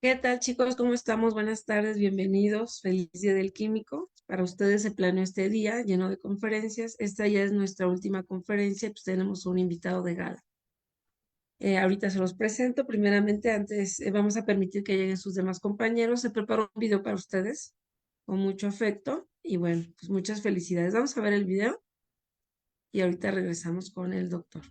¿Qué tal, chicos? ¿Cómo estamos? Buenas tardes, bienvenidos. Feliz Día del Químico. Para ustedes se planeó este día lleno de conferencias. Esta ya es nuestra última conferencia, pues tenemos un invitado de gala. Ahorita se los presento. Primeramente, antes vamos a permitir que lleguen sus demás compañeros. Se preparó un video para ustedes con mucho afecto y bueno, pues muchas felicidades. Vamos a ver el video y ahorita regresamos con el doctor.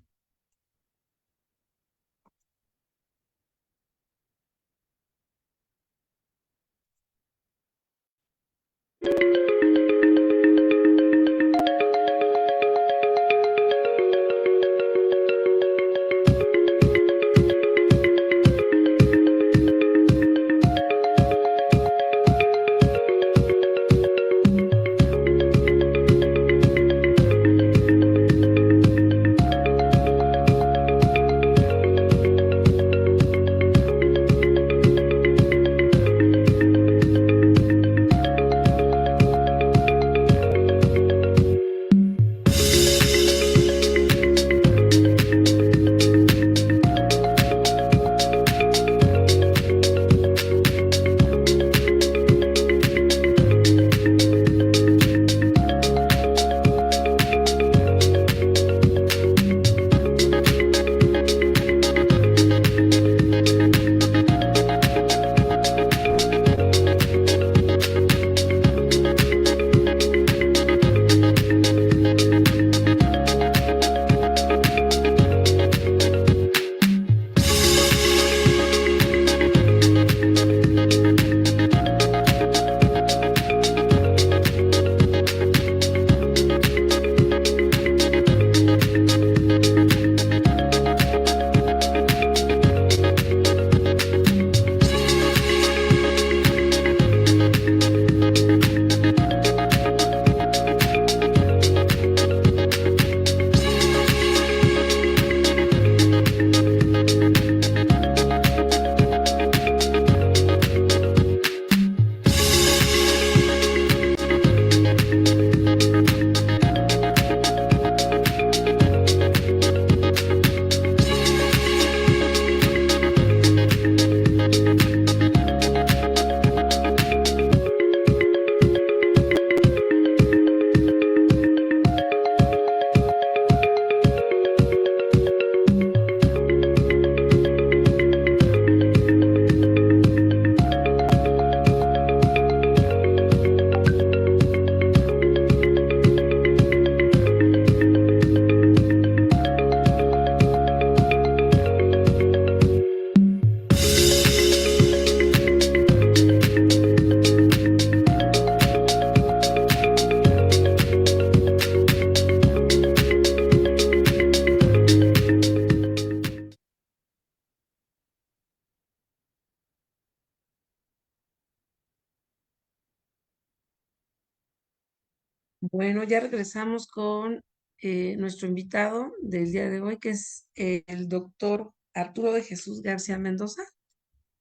Bueno, ya regresamos con nuestro invitado del día de hoy, que es el doctor Arturo de Jesús García Mendoza.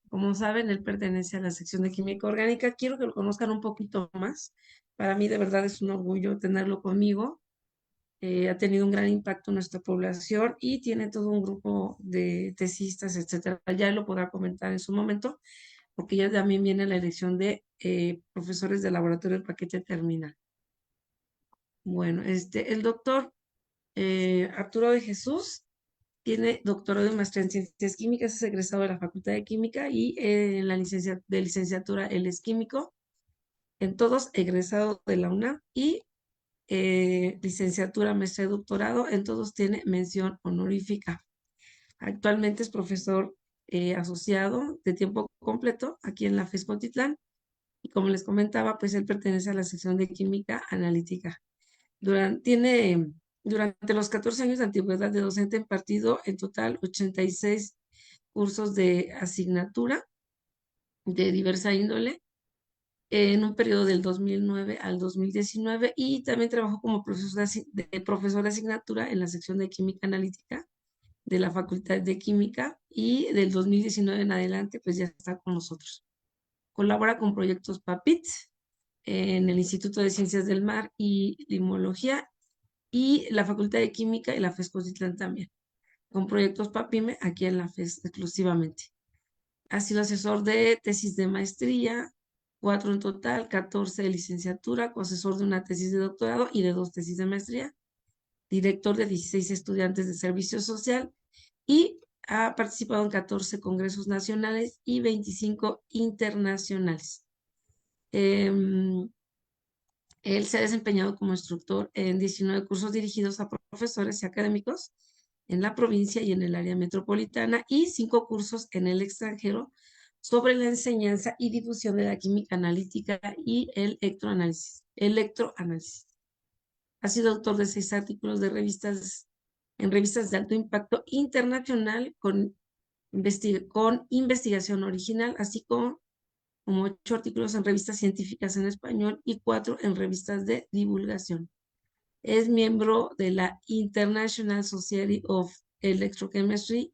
Como saben, él pertenece a la sección de química orgánica. Quiero que lo conozcan un poquito más. Para mí, de verdad, es un orgullo tenerlo conmigo. Ha tenido un gran impacto en nuestra población y tiene todo un grupo de tesistas, etcétera. Ya él lo podrá comentar en su momento, porque ya también viene la elección de profesores de laboratorio del paquete terminal. Bueno, el doctor Arturo de Jesús tiene doctorado y maestría en ciencias químicas, es egresado de la Facultad de Química y en la licenciatura él es químico, en todos egresado de la UNAM y licenciatura, maestría y doctorado, en todos tiene mención honorífica. Actualmente es profesor asociado de tiempo completo aquí en la FES Cuautitlán y como les comentaba, pues él pertenece a la sección de química analítica. Durante los 14 años de antigüedad de docente impartido en total 86 cursos de asignatura de diversa índole en un periodo del 2009 al 2019 y también trabajó como profesor de asignatura en la sección de química analítica de la Facultad de Química y del 2019 en adelante pues ya está con nosotros. Colabora con proyectos PAPIT en el Instituto de Ciencias del Mar y Limología y la Facultad de Química y la FES Cozitlán también, con proyectos PAPIME aquí en la FES exclusivamente. Ha sido asesor de tesis de maestría, 4 en total, 14 de licenciatura, coasesor de una tesis de doctorado y de 2 tesis de maestría, director de 16 estudiantes de servicio social y ha participado en 14 congresos nacionales y 25 internacionales. Él se ha desempeñado como instructor en 19 cursos dirigidos a profesores y académicos en la provincia y en el área metropolitana y 5 cursos en el extranjero sobre la enseñanza y difusión de la química analítica y el electroanálisis. Ha sido autor de 6 artículos de en revistas de alto impacto internacional con investigación original, así como 8 artículos en revistas científicas en español y 4 en revistas de divulgación. Es miembro de la International Society of Electrochemistry,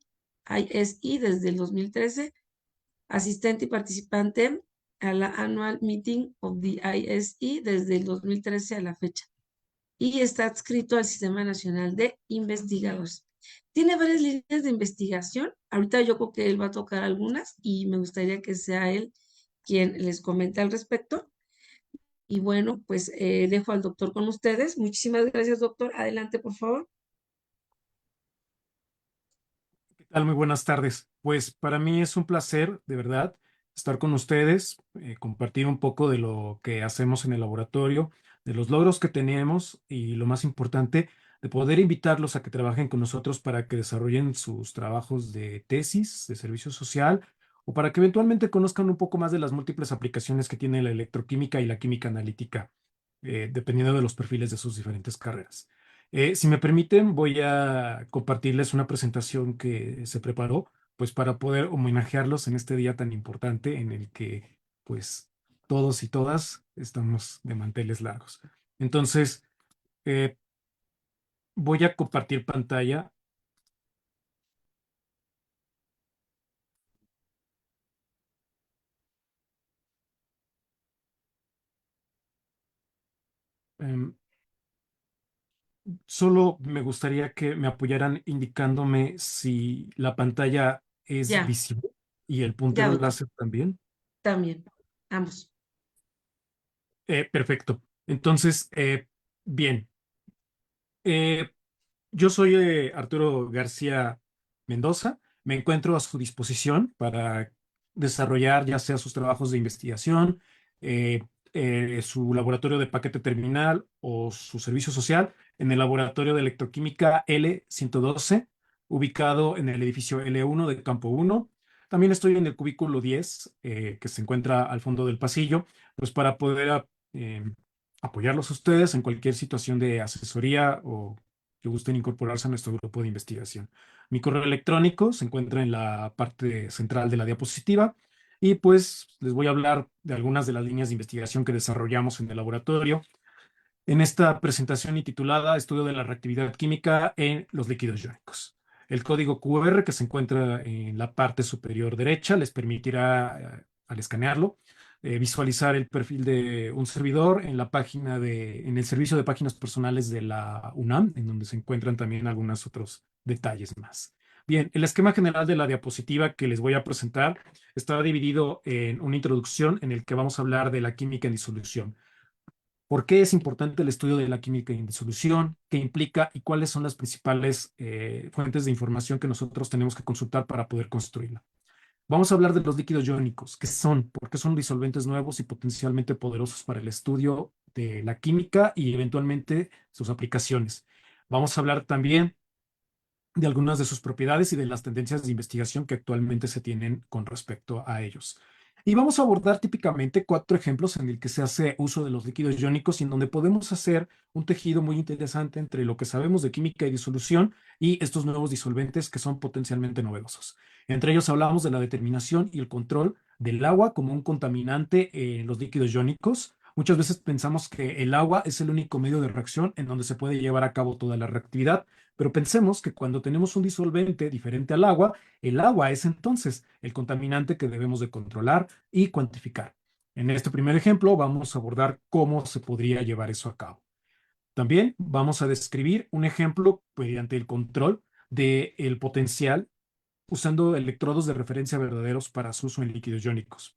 ISE, desde el 2013, asistente y participante a la Annual Meeting of the ISE desde el 2013 a la fecha, y está adscrito al Sistema Nacional de Investigadores. Tiene varias líneas de investigación. Ahorita yo creo que él va a tocar algunas y me gustaría que sea él quien les comente al respecto. Y bueno, pues dejo al doctor con ustedes. Muchísimas gracias, doctor. Adelante, por favor. ¿Qué tal? Muy buenas tardes. Pues para mí es un placer, de verdad, estar con ustedes, compartir un poco de lo que hacemos en el laboratorio, de los logros que tenemos y lo más importante, de poder invitarlos a que trabajen con nosotros para que desarrollen sus trabajos de tesis, de servicio social, o para que eventualmente conozcan un poco más de las múltiples aplicaciones que tiene la electroquímica y la química analítica, dependiendo de los perfiles de sus diferentes carreras. Si me permiten, voy a compartirles una presentación que se preparó, pues para poder homenajearlos en este día tan importante en el que, pues, todos y todas estamos de manteles largos. Entonces, eh, voy a compartir pantalla. Em, Solo me gustaría que me apoyaran indicándome si la pantalla es Ya, visible y el ya, puntero doctor. láser también. También. Ambos. Perfecto. Entonces, bien. Eh, Yo soy Arturo García Mendoza. Me encuentro a su disposición para desarrollar ya sea sus trabajos de investigación, eh, su laboratorio de paquete terminal o su servicio social en el laboratorio de electroquímica L112, ubicado en el edificio L1 de Campo 1. También estoy en el cubículo 10, que se encuentra al fondo del pasillo, pues para poder eh, apoyarlos a ustedes en cualquier situación de asesoría o que gusten incorporarse a nuestro grupo de investigación. Mi correo electrónico se encuentra en la parte central de la diapositiva y pues les voy a hablar de algunas de las líneas de investigación que desarrollamos en el laboratorio en esta presentación intitulada Estudio de la reactividad química en los líquidos iónicos. El código QR que se encuentra en la parte superior derecha les permitirá, al escanearlo, visualizar el perfil de un servidor en la página en el servicio de páginas personales de la UNAM, en donde se encuentran también algunos otros detalles más. Bien, el esquema general de la diapositiva que les voy a presentar está dividido en una introducción en el que vamos a hablar de la química en disolución. ¿Por qué es importante el estudio de la química en disolución? ¿Qué implica y cuáles son las principales fuentes de información que nosotros tenemos que consultar para poder construirla? Vamos a hablar de los líquidos iónicos. ¿Qué son? ¿Por qué son disolventes nuevos y potencialmente poderosos para el estudio de la química y eventualmente sus aplicaciones? Vamos a hablar también de algunas de sus propiedades y de las tendencias de investigación que actualmente se tienen con respecto a ellos. Y vamos a abordar típicamente 4 ejemplos en el que se hace uso de los líquidos iónicos y en donde podemos hacer un tejido muy interesante entre lo que sabemos de química y disolución y estos nuevos disolventes que son potencialmente novedosos. Entre ellos hablamos de la determinación y el control del agua como un contaminante en los líquidos iónicos. Muchas veces pensamos que el agua es el único medio de reacción en donde se puede llevar a cabo toda la reactividad, pero pensemos que cuando tenemos un disolvente diferente al agua, el agua es entonces el contaminante que debemos de controlar y cuantificar. En este primer ejemplo vamos a abordar cómo se podría llevar eso a cabo. También vamos a describir un ejemplo mediante el control del potencial usando electrodos de referencia verdaderos para su uso en líquidos iónicos.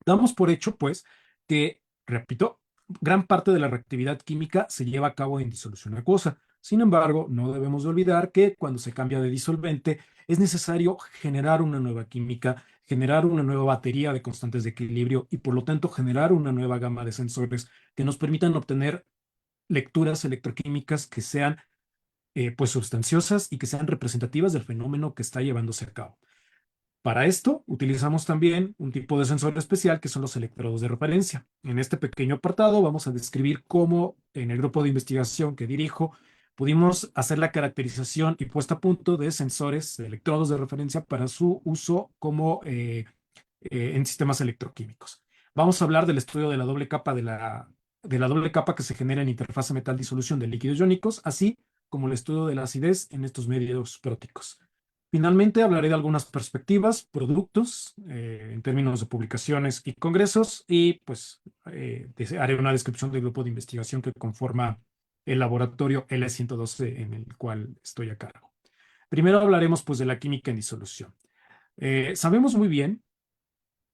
Damos por hecho, pues, que, repito, gran parte de la reactividad química se lleva a cabo en disolución acuosa. Sin embargo, no debemos de olvidar que cuando se cambia de disolvente es necesario generar una nueva química, generar una nueva batería de constantes de equilibrio y por lo tanto generar una nueva gama de sensores que nos permitan obtener lecturas electroquímicas que sean pues sustanciosas y que sean representativas del fenómeno que está llevándose a cabo. Para esto utilizamos también un tipo de sensor especial que son los electrodos de referencia. En este pequeño apartado vamos a describir cómo en el grupo de investigación que dirijo pudimos hacer la caracterización y puesta a punto de sensores, de electrodos de referencia para su uso como en sistemas electroquímicos. Vamos a hablar del estudio de la doble capa de la doble capa que se genera en interfase metal-disolución de líquidos iónicos, así como el estudio de la acidez en estos medios próticos. Finalmente, hablaré de algunas perspectivas, productos, en términos de publicaciones y congresos, y pues haré una descripción del grupo de investigación que conforma el laboratorio L112 en el cual estoy a cargo. Primero hablaremos pues de la química en disolución. Sabemos muy bien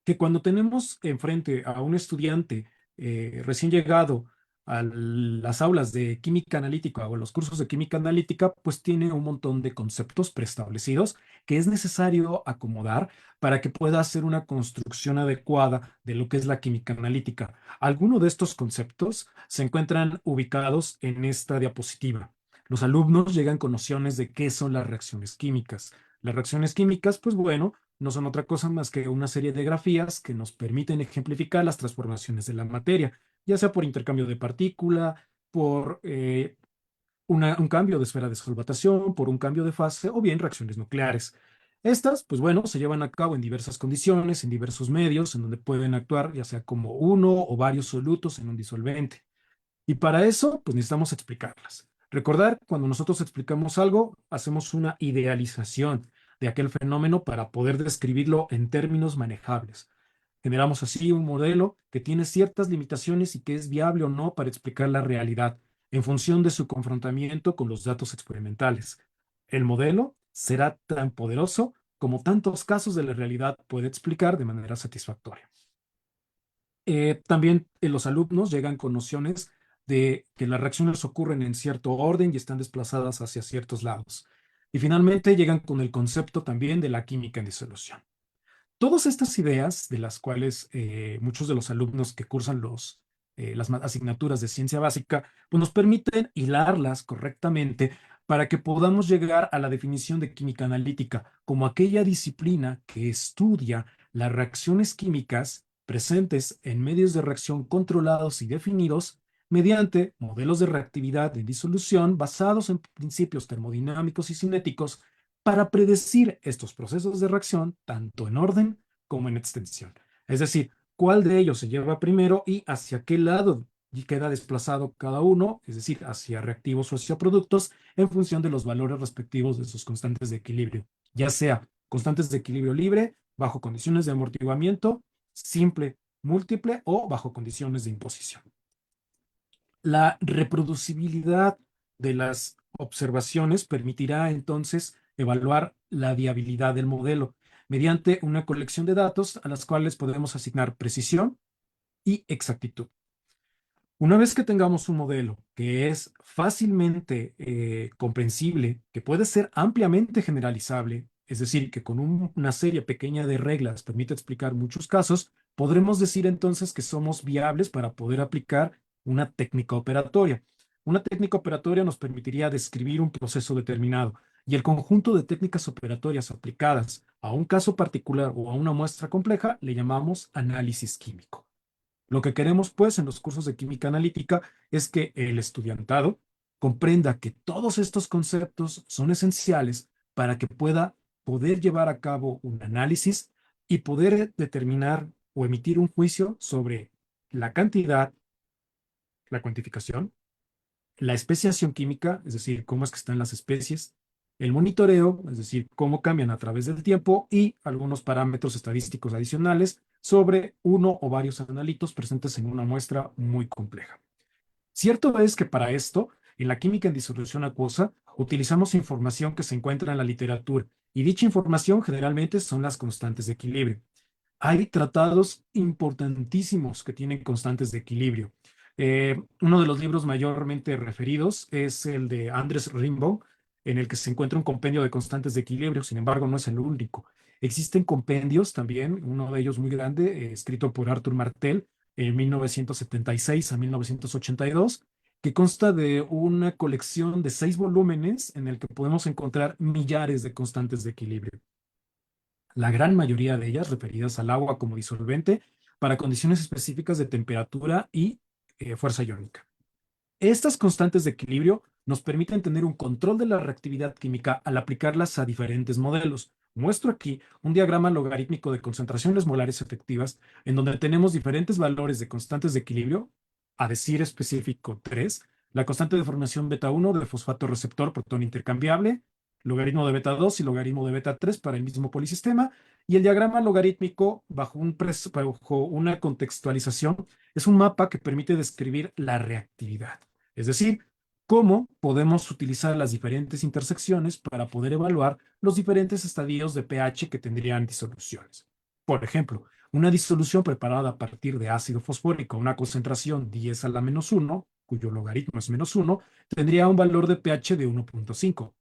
que cuando tenemos enfrente a un estudiante recién llegado a las aulas de química analítica o a los cursos de química analítica, pues tiene un montón de conceptos preestablecidos que es necesario acomodar para que pueda hacer una construcción adecuada de lo que es la química analítica. Algunos de estos conceptos se encuentran ubicados en esta diapositiva. Los alumnos llegan con nociones de qué son las reacciones químicas. Las reacciones químicas, pues bueno, no son otra cosa más que una serie de grafías que nos permiten ejemplificar las transformaciones de la materia, ya sea por intercambio de partícula, por un cambio de esfera de solvatación, por un cambio de fase o bien reacciones nucleares. Estas, pues bueno, se llevan a cabo en diversas condiciones, en diversos medios, en donde pueden actuar ya sea como uno o varios solutos en un disolvente. Y para eso, pues necesitamos explicarlas. Recordar, cuando nosotros explicamos algo, hacemos una idealización de aquel fenómeno para poder describirlo en términos manejables. Generamos así un modelo que tiene ciertas limitaciones y que es viable o no para explicar la realidad en función de su confrontamiento con los datos experimentales. El modelo será tan poderoso como tantos casos de la realidad puede explicar de manera satisfactoria. También los alumnos llegan con nociones de que las reacciones ocurren en cierto orden y están desplazadas hacia ciertos lados. Y finalmente llegan con el concepto también de la química en disolución. Todas estas ideas, de las cuales muchos de los alumnos que cursan las asignaturas de ciencia básica, pues nos permiten hilarlas correctamente para que podamos llegar a la definición de química analítica como aquella disciplina que estudia las reacciones químicas presentes en medios de reacción controlados y definidos mediante modelos de reactividad de disolución basados en principios termodinámicos y cinéticos para predecir estos procesos de reacción tanto en orden como en extensión. Es decir, cuál de ellos se lleva primero y hacia qué lado queda desplazado cada uno, es decir, hacia reactivos o hacia productos, en función de los valores respectivos de sus constantes de equilibrio, ya sea constantes de equilibrio libre, bajo condiciones de amortiguamiento, simple, múltiple o bajo condiciones de imposición. La reproducibilidad de las observaciones permitirá entonces evaluar la viabilidad del modelo mediante una colección de datos a las cuales podemos asignar precisión y exactitud. Una vez que tengamos un modelo que es fácilmente comprensible, que puede ser ampliamente generalizable, es decir, que con una serie pequeña de reglas permite explicar muchos casos, podremos decir entonces que somos viables para poder aplicar una técnica operatoria. Una técnica operatoria nos permitiría describir un proceso determinado y el conjunto de técnicas operatorias aplicadas a un caso particular o a una muestra compleja le llamamos análisis químico. Lo que queremos, pues, en los cursos de química analítica es que el estudiantado comprenda que todos estos conceptos son esenciales para que pueda poder llevar a cabo un análisis y poder determinar o emitir un juicio sobre la cantidad, la cuantificación, la especiación química, es decir, cómo es que están las especies, el monitoreo, es decir, cómo cambian a través del tiempo y algunos parámetros estadísticos adicionales sobre uno o varios analitos presentes en una muestra muy compleja. Cierto es que para esto, en la química en disolución acuosa, utilizamos información que se encuentra en la literatura y dicha información generalmente son las constantes de equilibrio. Hay tratados importantísimos que tienen constantes de equilibrio. Uno de los libros mayormente referidos es el de Andrés Rimbaud, en el que se encuentra un compendio de constantes de equilibrio, sin embargo, no es el único. Existen compendios también, uno de ellos muy grande, escrito por Arthur Martel en 1976 a 1982, que consta de una colección de 6 volúmenes en el que podemos encontrar millares de constantes de equilibrio, la gran mayoría de ellas referidas al agua como disolvente para condiciones específicas de temperatura y fuerza iónica. Estas constantes de equilibrio nos permiten tener un control de la reactividad química al aplicarlas a diferentes modelos. Muestro aquí un diagrama logarítmico de concentraciones molares efectivas en donde tenemos diferentes valores de constantes de equilibrio, a decir específico 3, la constante de formación beta 1 de fosfato receptor protón intercambiable, logaritmo de beta 2 y logaritmo de beta 3 para el mismo polisistema, y el diagrama logarítmico bajo una contextualización es un mapa que permite describir la reactividad. Es decir, cómo podemos utilizar las diferentes intersecciones para poder evaluar los diferentes estadios de pH que tendrían disoluciones. Por ejemplo, una disolución preparada a partir de ácido fosfórico a una concentración 10 a la menos 1, cuyo logaritmo es menos 1, tendría un valor de pH de 1.5,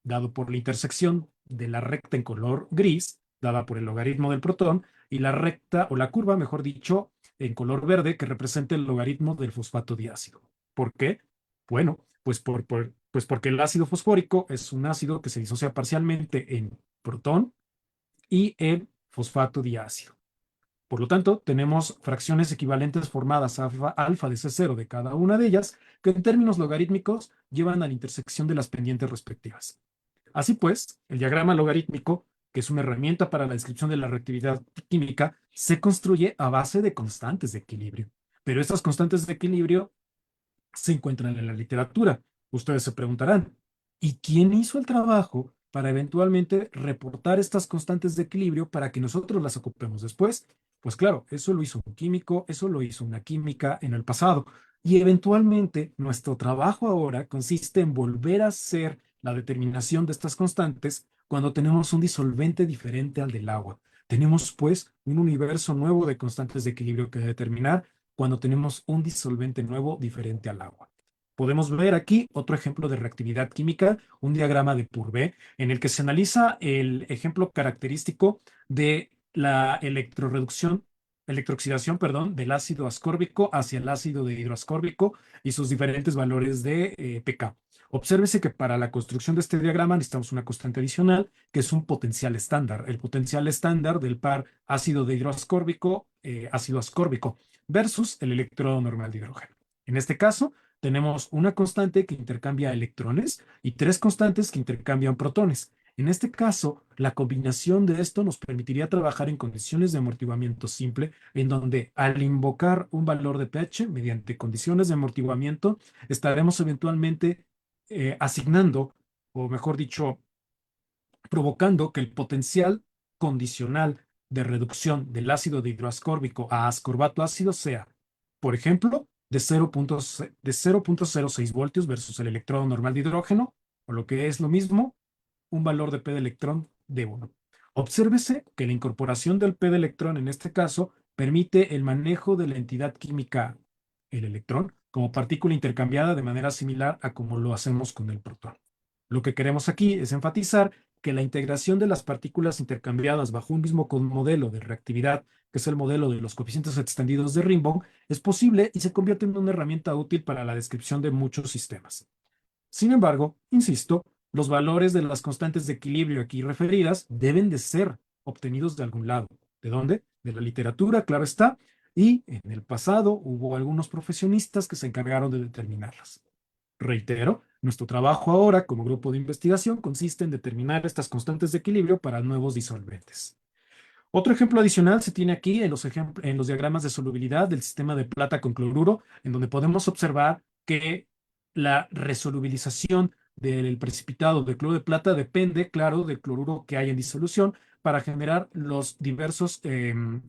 dado por la intersección de la recta en color gris, dada por el logaritmo del protón, y la recta, o la curva, mejor dicho, en color verde, que representa el logaritmo del fosfato diácido. ¿Por qué? Bueno, pues porque el ácido fosfórico es un ácido que se disocia parcialmente en protón y en fosfato diácido. Por lo tanto, tenemos fracciones equivalentes formadas alfa de C0 de cada una de ellas, que en términos logarítmicos llevan a la intersección de las pendientes respectivas. Así pues, el diagrama logarítmico, que es una herramienta para la descripción de la reactividad química, se construye a base de constantes de equilibrio. Pero estas constantes de equilibrio se encuentran en la literatura. Ustedes se preguntarán, ¿y quién hizo el trabajo para eventualmente reportar estas constantes de equilibrio para que nosotros las ocupemos después? Pues claro, eso lo hizo un químico, eso lo hizo una química en el pasado. Y eventualmente nuestro trabajo ahora consiste en volver a hacer la determinación de estas constantes cuando tenemos un disolvente diferente al del agua. Tenemos pues un universo nuevo de constantes de equilibrio que determinar cuando tenemos un disolvente nuevo diferente al agua. Podemos ver aquí otro ejemplo de reactividad química, un diagrama de Purvé, en el que se analiza el ejemplo característico de la electrooxidación, perdón, del ácido ascórbico hacia el ácido de hidroascórbico y sus diferentes valores de pK. Obsérvese que para la construcción de este diagrama necesitamos una constante adicional, que es un potencial estándar, el potencial estándar del par ácido de hidroascórbico, ácido ascórbico versus el electrodo normal de hidrógeno. En este caso, tenemos una constante que intercambia electrones y 3 constantes que intercambian protones. En este caso, la combinación de esto nos permitiría trabajar en condiciones de amortiguamiento simple, en donde al invocar un valor de pH mediante condiciones de amortiguamiento, estaremos eventualmente asignando, o mejor dicho, provocando que el potencial condicional de reducción del ácido de hidroascórbico a ascorbato ácido sea, por ejemplo, de 0.06 voltios versus el electrodo normal de hidrógeno, o lo que es lo mismo, un valor de P de electrón de 1. Obsérvese que la incorporación del P de electrón en este caso permite el manejo de la entidad química, el electrón, como partícula intercambiada de manera similar a como lo hacemos con el protón. Lo que queremos aquí es enfatizar que la integración de las partículas intercambiadas bajo un mismo modelo de reactividad, que es el modelo de los coeficientes extendidos de Rimbaud, es posible y se convierte en una herramienta útil para la descripción de muchos sistemas. Sin embargo, insisto, los valores de las constantes de equilibrio aquí referidas deben de ser obtenidos de algún lado. ¿De dónde? De la literatura, claro está, y en el pasado hubo algunos profesionistas que se encargaron de determinarlas. Reitero, nuestro trabajo ahora como grupo de investigación consiste en determinar estas constantes de equilibrio para nuevos disolventes. Otro ejemplo adicional se tiene aquí en los diagramas de solubilidad del sistema de plata con cloruro, en donde podemos observar que la resolubilización del precipitado de cloro de plata depende, claro, del cloruro que hay en disolución para generar los diversos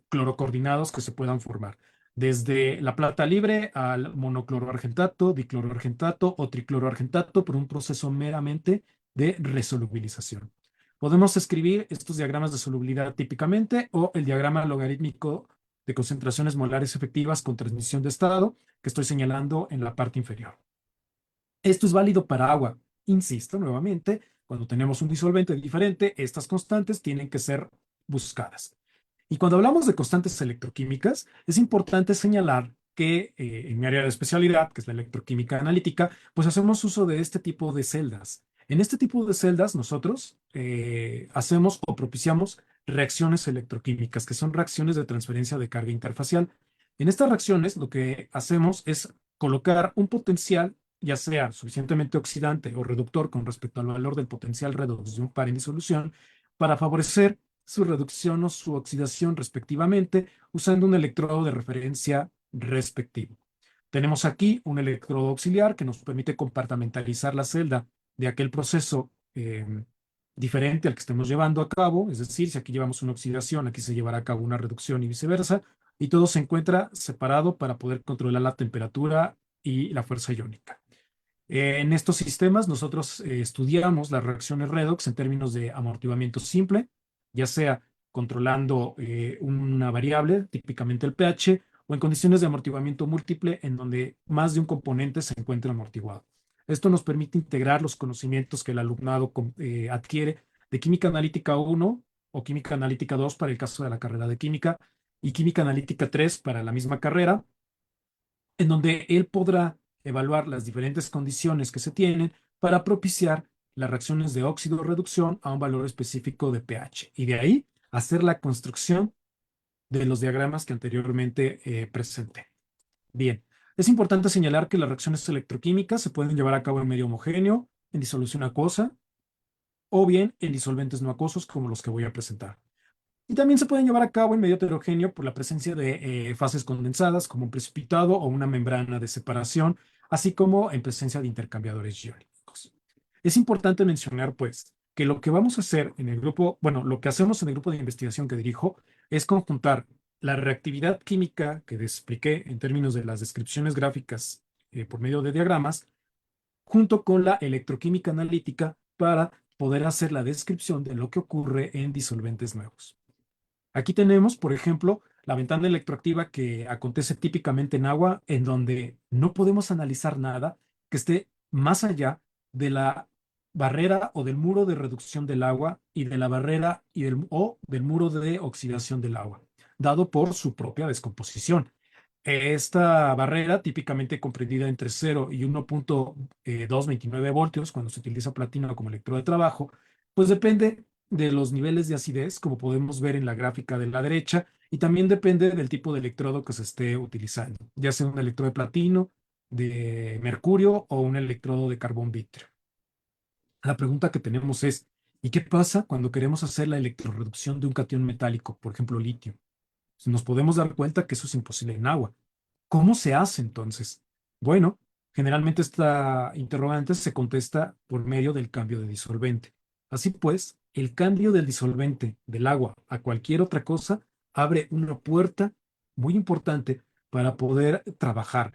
clorocoordinados que se puedan formar. desde la plata libre al monocloroargentato, dicloroargentato o tricloroargentato por un proceso meramente de resolubilización. Podemos escribir estos diagramas de solubilidad típicamente o el diagrama logarítmico de concentraciones molares efectivas con transmisión de estado que estoy señalando en la parte inferior. Esto es válido para agua. Insisto nuevamente, cuando tenemos un disolvente diferente, estas constantes tienen que ser buscadas. Y cuando hablamos de constantes electroquímicas, es importante señalar que en mi área de especialidad, que es la electroquímica analítica, pues hacemos uso de este tipo de celdas. En este tipo de celdas nosotros hacemos o propiciamos reacciones electroquímicas, que son reacciones de transferencia de carga interfacial. En estas reacciones lo que hacemos es colocar un potencial, ya sea suficientemente oxidante o reductor con respecto al valor del potencial redox de un par en disolución, para favorecer su reducción o su oxidación respectivamente, usando un electrodo de referencia respectivo. Tenemos aquí un electrodo auxiliar que nos permite compartimentalizar la celda de aquel proceso diferente al que estemos llevando a cabo, es decir, si aquí llevamos una oxidación, aquí se llevará a cabo una reducción y viceversa, y todo se encuentra separado para poder controlar la temperatura y la fuerza iónica. En estos sistemas nosotros estudiamos las reacciones redox en términos de amortiguamiento simple, ya sea controlando una variable, típicamente el pH, o en condiciones de amortiguamiento múltiple en donde más de un componente se encuentra amortiguado. Esto nos permite integrar los conocimientos que el alumnado adquiere de química analítica 1 o química analítica 2 para el caso de la carrera de química y química analítica 3 para la misma carrera, en donde él podrá evaluar las diferentes condiciones que se tienen para propiciar las reacciones de óxido-reducción a un valor específico de pH. Y de ahí hacer la construcción de los diagramas que anteriormente presenté. Bien, es importante señalar que las reacciones electroquímicas se pueden llevar a cabo en medio homogéneo, en disolución acuosa, o bien en disolventes no acuosos como los que voy a presentar. Y también se pueden llevar a cabo en medio heterogéneo por la presencia de fases condensadas, como un precipitado o una membrana de separación, así como en presencia de intercambiadores iónicos. Es importante mencionar, pues, que lo que vamos a hacer en el grupo, bueno, lo que hacemos en el grupo de investigación que dirijo es conjuntar la reactividad química que expliqué en términos de las descripciones gráficas por medio de diagramas, junto con la electroquímica analítica para poder hacer la descripción de lo que ocurre en disolventes nuevos. Aquí tenemos, por ejemplo, la ventana electroactiva que acontece típicamente en agua, en donde no podemos analizar nada que esté más allá de la barrera o del muro de reducción del agua y de la barrera o del muro de oxidación del agua, dado por su propia descomposición. Esta barrera, típicamente comprendida entre 0 y 1.229 voltios, cuando se utiliza platino como electrodo de trabajo, pues depende de los niveles de acidez, como podemos ver en la gráfica de la derecha, y también depende del tipo de electrodo que se esté utilizando, ya sea un electrodo de platino, de mercurio o un electrodo de carbón vítreo. La pregunta que tenemos es, ¿y qué pasa cuando queremos hacer la electrorreducción de un catión metálico, por ejemplo, litio? Nos podemos dar cuenta que eso es imposible en agua. ¿Cómo se hace entonces? Bueno, generalmente esta interrogante se contesta por medio del cambio de disolvente. Así pues, el cambio del disolvente del agua a cualquier otra cosa abre una puerta muy importante para poder trabajar.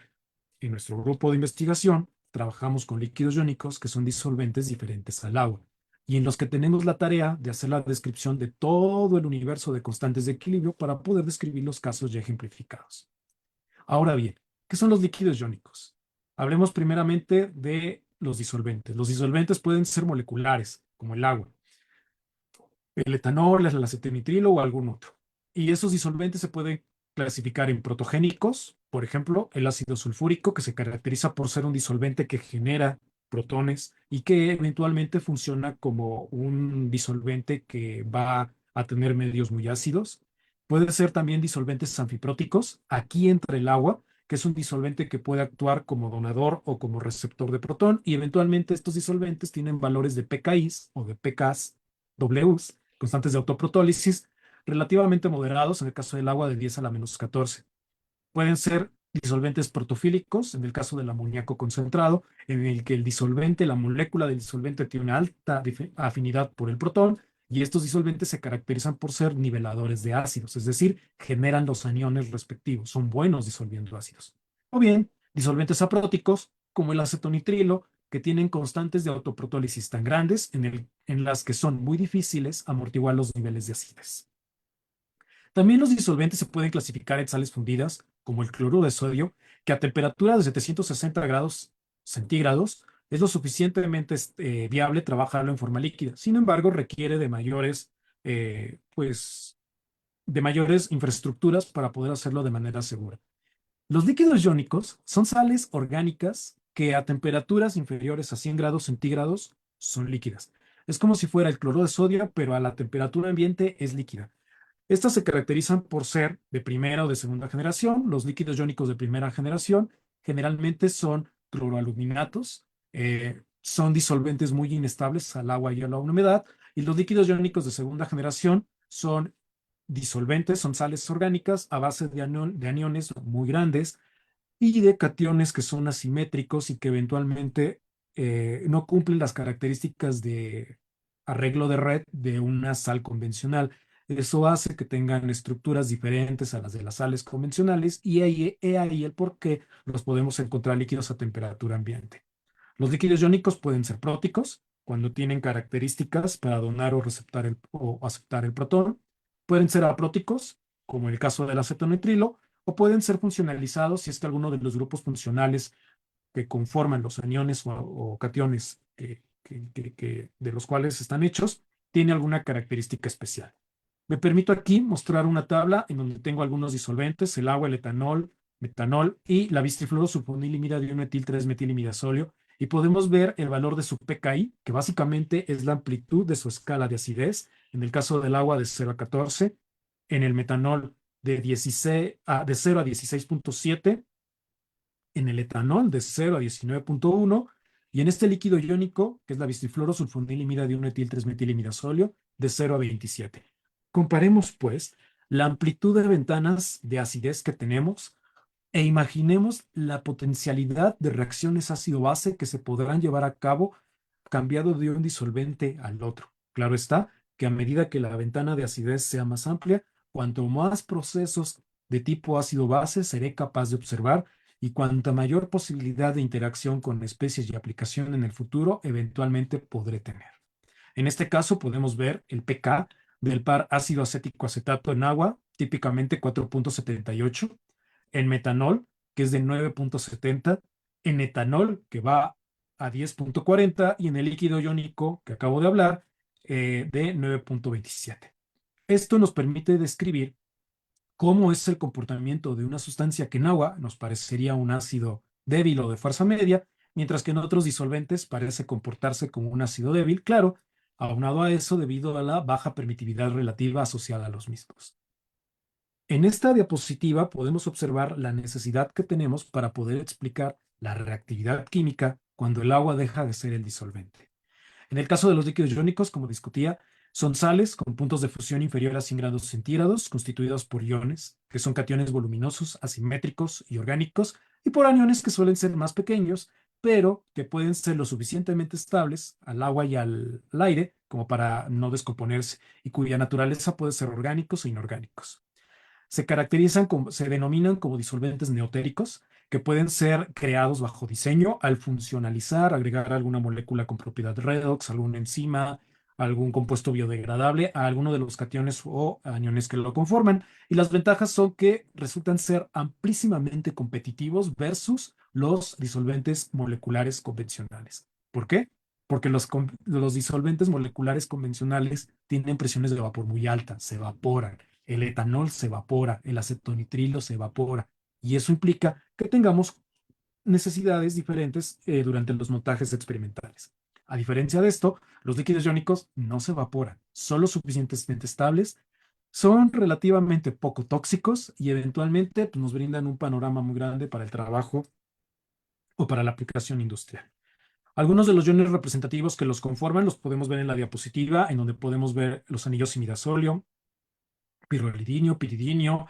En nuestro grupo de investigación trabajamos con líquidos iónicos que son disolventes diferentes al agua y en los que tenemos la tarea de hacer la descripción de todo el universo de constantes de equilibrio para poder describir los casos ya ejemplificados. Ahora bien, ¿qué son los líquidos iónicos? Hablemos primeramente de los disolventes. Los disolventes pueden ser moleculares, como el agua, el etanol, el acetonitrilo o algún otro. Y esos disolventes se pueden clasificar en protogénicos, por ejemplo, el ácido sulfúrico, que se caracteriza por ser un disolvente que genera protones y que eventualmente funciona como un disolvente que va a tener medios muy ácidos. Puede ser también disolventes anfipróticos. Aquí entra el agua, que es un disolvente que puede actuar como donador o como receptor de protón, y eventualmente estos disolventes tienen valores de pKis o de pKs, Ws, constantes de autoprotólisis, relativamente moderados en el caso del agua de 10 a la menos 14. Pueden ser disolventes protofílicos, en el caso del amoníaco concentrado, en el que el disolvente, la molécula del disolvente tiene una alta afinidad por el protón, y estos disolventes se caracterizan por ser niveladores de ácidos, es decir, generan los aniones respectivos, son buenos disolviendo ácidos. O bien, disolventes apróticos, como el acetonitrilo, que tienen constantes de autoprotólisis tan grandes en las que son muy difíciles amortiguar los niveles de acidez. También los disolventes se pueden clasificar en sales fundidas, como el cloruro de sodio, que a temperatura de 760 grados centígrados es lo suficientemente viable trabajarlo en forma líquida. Sin embargo, requiere de pues, de mayores infraestructuras para poder hacerlo de manera segura. Los líquidos iónicos son sales orgánicas que a temperaturas inferiores a 100 grados centígrados son líquidas. Es como si fuera el cloruro de sodio, pero a la temperatura ambiente es líquida. Estas se caracterizan por ser de primera o de segunda generación. Los líquidos iónicos de primera generación generalmente son cloroaluminatos, son disolventes muy inestables al agua y a la humedad, y los líquidos iónicos de segunda generación son disolventes, son sales orgánicas a base de aniones muy grandes y de cationes que son asimétricos y que eventualmente no cumplen las características de arreglo de red de una sal convencional. Eso hace que tengan estructuras diferentes a las de las sales convencionales y ahí el por qué los podemos encontrar líquidos a temperatura ambiente. Los líquidos iónicos pueden ser próticos, cuando tienen características para donar o aceptar el protón. Pueden ser apróticos, como el caso del acetonitrilo, o pueden ser funcionalizados si es que alguno de los grupos funcionales que conforman los aniones o cationes de los cuales están hechos tiene alguna característica especial. Me permito aquí mostrar una tabla en donde tengo algunos disolventes, el agua, el etanol, metanol y la bistifluorosulfonilimida de 1 3 metilimidasolio, y podemos ver el valor de su pKi, que básicamente es la amplitud de su escala de acidez, en el caso del agua de 0 a 14, en el metanol de 0 a 16.7, en el etanol de 0 a 19.1, y en este líquido iónico, que es la bistifluorosulfonilimida de 1 3 metilimidasolio, de 0 a 27. Comparemos, pues, la amplitud de ventanas de acidez que tenemos e imaginemos la potencialidad de reacciones ácido-base que se podrán llevar a cabo cambiado de un disolvente al otro. Claro está que a medida que la ventana de acidez sea más amplia, cuanto más procesos de tipo ácido-base seré capaz de observar y cuanta mayor posibilidad de interacción con especies y aplicación en el futuro eventualmente podré tener. En este caso podemos ver el pK del par ácido acético acetato en agua, típicamente 4.78, en metanol, que es de 9.70, en etanol, que va a 10.40, y en el líquido iónico que acabo de hablar, de 9.27. Esto nos permite describir cómo es el comportamiento de una sustancia que en agua nos parecería un ácido débil o de fuerza media, mientras que en otros disolventes parece comportarse como un ácido débil, claro, aunado a eso debido a la baja permitividad relativa asociada a los mismos. En esta diapositiva podemos observar la necesidad que tenemos para poder explicar la reactividad química cuando el agua deja de ser el disolvente. En el caso de los líquidos iónicos, como discutía, son sales con puntos de fusión inferior a 100 grados centígrados, constituidos por iones, que son cationes voluminosos, asimétricos y orgánicos, y por aniones que suelen ser más pequeños, pero que pueden ser lo suficientemente estables al agua y al aire como para no descomponerse, y cuya naturaleza puede ser orgánicos o inorgánicos. Se denominan como disolventes neotéricos, que pueden ser creados bajo diseño al funcionalizar, agregar alguna molécula con propiedad redox, alguna enzima, algún compuesto biodegradable a alguno de los cationes o aniones que lo conforman. Y las ventajas son que resultan ser amplísimamente competitivos versus los disolventes moleculares convencionales. ¿Por qué? Porque los disolventes moleculares convencionales tienen presiones de vapor muy altas, se evaporan, el etanol se evapora, el acetonitrilo se evapora, y eso implica que tengamos necesidades diferentes durante los montajes experimentales. A diferencia de esto, los líquidos iónicos no se evaporan, son lo suficientemente estables, son relativamente poco tóxicos y eventualmente pues, nos brindan un panorama muy grande para el trabajo o para la aplicación industrial. Algunos de los iones representativos que los conforman los podemos ver en la diapositiva, en donde podemos ver los anillos imidazolio, pirrolidinio, piridinio,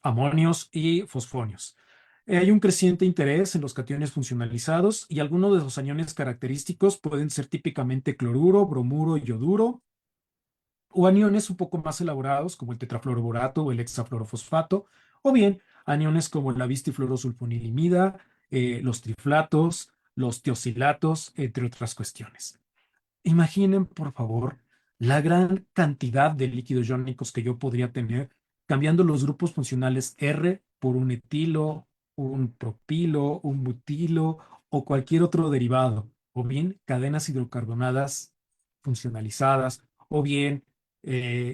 amonios y fosfonios. Hay un creciente interés en los cationes funcionalizados y algunos de los aniones característicos pueden ser típicamente cloruro, bromuro y yoduro. o aniones un poco más elaborados como el tetrafluoroborato o el hexafluorofosfato, o bien aniones como la bistifluorosulfonilimida, los triflatos, los tiocilatos, entre otras cuestiones. Imaginen, por favor, la gran cantidad de líquidos iónicos que yo podría tener cambiando los grupos funcionales R por un etilo, un propilo, un butilo o cualquier otro derivado, o bien cadenas hidrocarbonadas funcionalizadas, o bien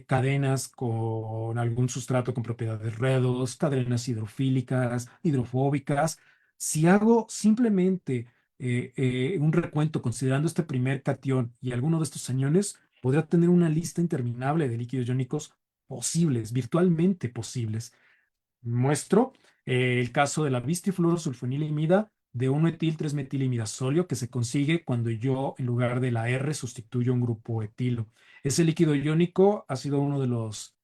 cadenas con algún sustrato con propiedades redox, cadenas hidrofílicas, hidrofóbicas. Si hago simplemente un recuento considerando este primer catión y alguno de estos aniones, podría tener una lista interminable de líquidos iónicos posibles, virtualmente posibles. Muestro el caso de la bistifluorosulfonilimida de 1-etil-3-metilimidasolio que se consigue cuando yo en lugar de la R sustituyo un grupo etilo. Ese líquido iónico ha sido uno de los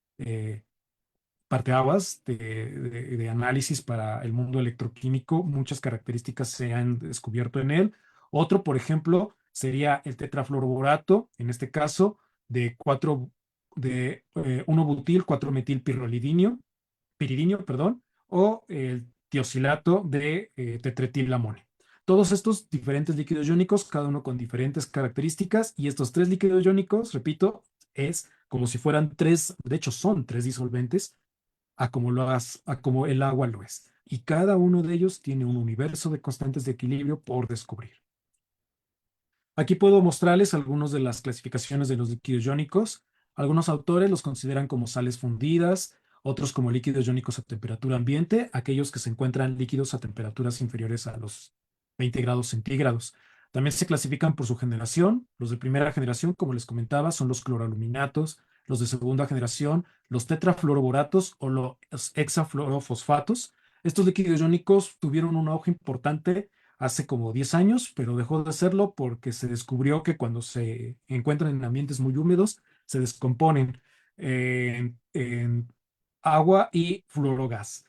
parteaguas de análisis para el mundo electroquímico. Muchas características se han descubierto en él. Otro, por ejemplo, sería el tetrafluoroborato, en este caso, de 1-butil, 4-metilpirrolidinio, piridinio, perdón, o el tiocilato de tetretilamonio. Todos estos diferentes líquidos iónicos, cada uno con diferentes características, y estos tres líquidos iónicos, repito, es como si fueran tres, de hecho son tres disolventes a como el agua lo es. Y cada uno de ellos tiene un universo de constantes de equilibrio por descubrir. Aquí puedo mostrarles algunas de las clasificaciones de los líquidos iónicos. Algunos autores los consideran como sales fundidas, otros como líquidos iónicos a temperatura ambiente, aquellos que se encuentran líquidos a temperaturas inferiores a los 20 grados centígrados. También se clasifican por su generación. Los de primera generación, como les comentaba, son los cloroaluminatos. Los de segunda generación, los tetrafluoroboratos o los hexafluorofosfatos. Estos líquidos iónicos tuvieron un auge importante hace como 10 años, pero dejó de hacerlo porque se descubrió que cuando se encuentran en ambientes muy húmedos, se descomponen en agua y fluorogas,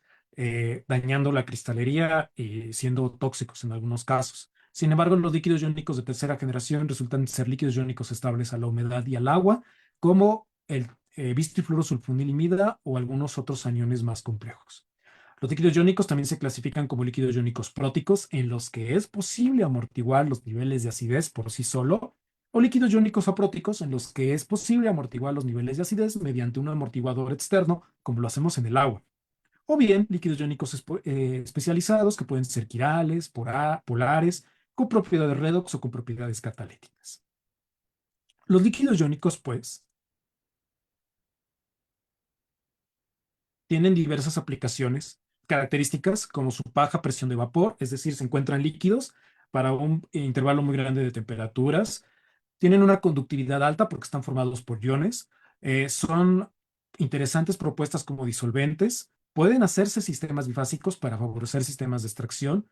dañando la cristalería y siendo tóxicos en algunos casos. Sin embargo, los líquidos iónicos de tercera generación resultan ser líquidos iónicos estables a la humedad y al agua, como el bistifluorosulfonilimida o algunos otros aniones más complejos. Los líquidos iónicos también se clasifican como líquidos iónicos próticos, en los que es posible amortiguar los niveles de acidez por sí solo, o líquidos iónicos apróticos, en los que es posible amortiguar los niveles de acidez mediante un amortiguador externo, como lo hacemos en el agua. O bien líquidos iónicos especializados, que pueden ser quirales, polares, con propiedades redox o con propiedades catalíticas. Los líquidos iónicos, pues, tienen diversas aplicaciones, características como su baja presión de vapor, es decir, se encuentran líquidos para un intervalo muy grande de temperaturas. Tienen una conductividad alta porque están formados por iones. Son interesantes propuestas como disolventes. Pueden hacerse sistemas bifásicos para favorecer sistemas de extracción.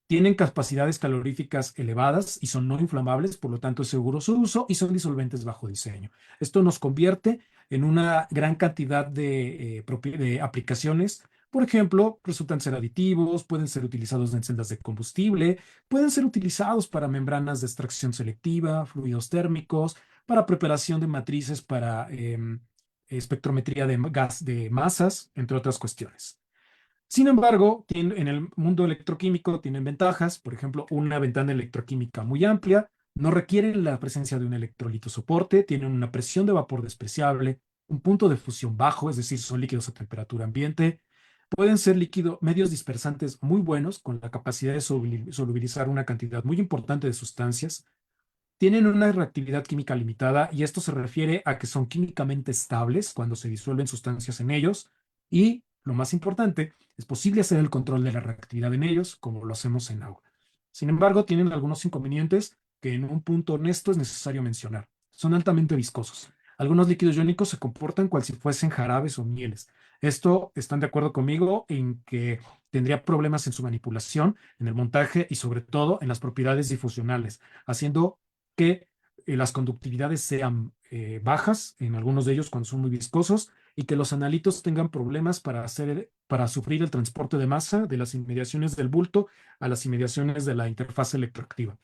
Tienen capacidades caloríficas elevadas y son no inflamables, por lo tanto es seguro su uso y son disolventes bajo diseño. Esto nos convierte en una gran cantidad de aplicaciones. Por ejemplo, resultan ser aditivos, pueden ser utilizados en celdas de combustible, pueden ser utilizados para membranas de extracción selectiva, fluidos térmicos, para preparación de matrices para espectrometría de gas de masas, entre otras cuestiones. Sin embargo, en el mundo electroquímico tienen ventajas, por ejemplo, una ventana electroquímica muy amplia, no requieren la presencia de un electrolito soporte, tienen una presión de vapor despreciable, un punto de fusión bajo, es decir, son líquidos a temperatura ambiente, pueden ser medios dispersantes muy buenos con la capacidad de solubilizar una cantidad muy importante de sustancias, tienen una reactividad química limitada y esto se refiere a que son químicamente estables cuando se disuelven sustancias en ellos y, lo más importante, es posible hacer el control de la reactividad en ellos como lo hacemos en agua. Sin embargo, tienen algunos inconvenientes que en un punto honesto es necesario mencionar. Son altamente viscosos. Algunos líquidos iónicos se comportan cual si fuesen jarabes o mieles. Esto, ¿están de acuerdo conmigo en que tendría problemas en su manipulación, en el montaje y sobre todo en las propiedades difusionales, haciendo que las conductividades sean bajas en algunos de ellos cuando son muy viscosos y que los analitos tengan problemas para sufrir el transporte de masa de las inmediaciones del bulto a las inmediaciones de la interfaz electroactiva?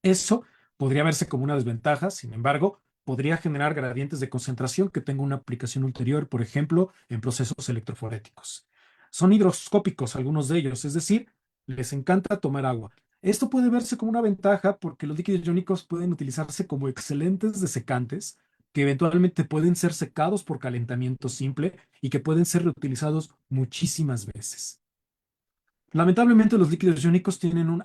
Eso podría verse como una desventaja, sin embargo, podría generar gradientes de concentración que tengan una aplicación ulterior, por ejemplo, en procesos electroforéticos. Son higroscópicos algunos de ellos, es decir, les encanta tomar agua. Esto puede verse como una ventaja porque los líquidos iónicos pueden utilizarse como excelentes desecantes que eventualmente pueden ser secados por calentamiento simple y que pueden ser reutilizados muchísimas veces. Lamentablemente, los líquidos iónicos tienen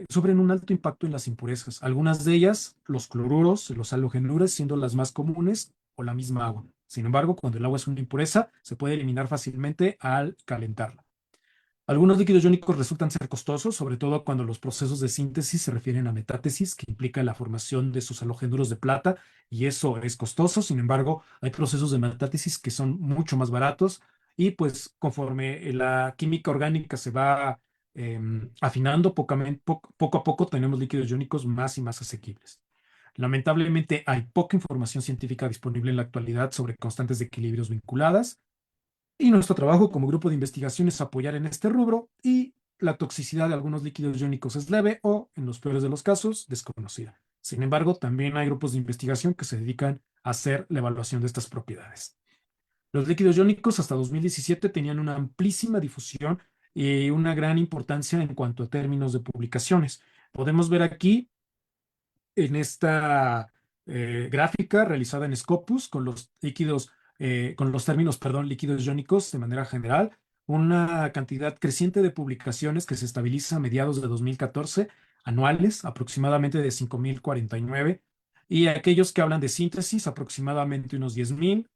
sufren un alto impacto en las impurezas. Algunas de ellas, los cloruros, los halogenuros, siendo las más comunes, o la misma agua. Sin embargo, cuando el agua es una impureza, se puede eliminar fácilmente al calentarla. Algunos líquidos iónicos resultan ser costosos, sobre todo cuando los procesos de síntesis se refieren a metátesis, que implica la formación de sus halogenuros de plata, y eso es costoso. Sin embargo, hay procesos de metátesis que son mucho más baratos y pues conforme la química orgánica se va afinando, poco a poco tenemos líquidos iónicos más y más asequibles. Lamentablemente, hay poca información científica disponible en la actualidad sobre constantes de equilibrios vinculadas y nuestro trabajo como grupo de investigación es apoyar en este rubro y la toxicidad de algunos líquidos iónicos es leve o, en los peores de los casos, desconocida. Sin embargo, también hay grupos de investigación que se dedican a hacer la evaluación de estas propiedades. Los líquidos iónicos hasta 2017 tenían una amplísima difusión y una gran importancia en cuanto a términos de publicaciones. Podemos ver aquí en esta gráfica realizada en Scopus con los términos, perdón, líquidos iónicos de manera general, una cantidad creciente de publicaciones que se estabiliza a mediados de 2014, anuales, aproximadamente de 5.049, y aquellos que hablan de síntesis, aproximadamente unos 10.000,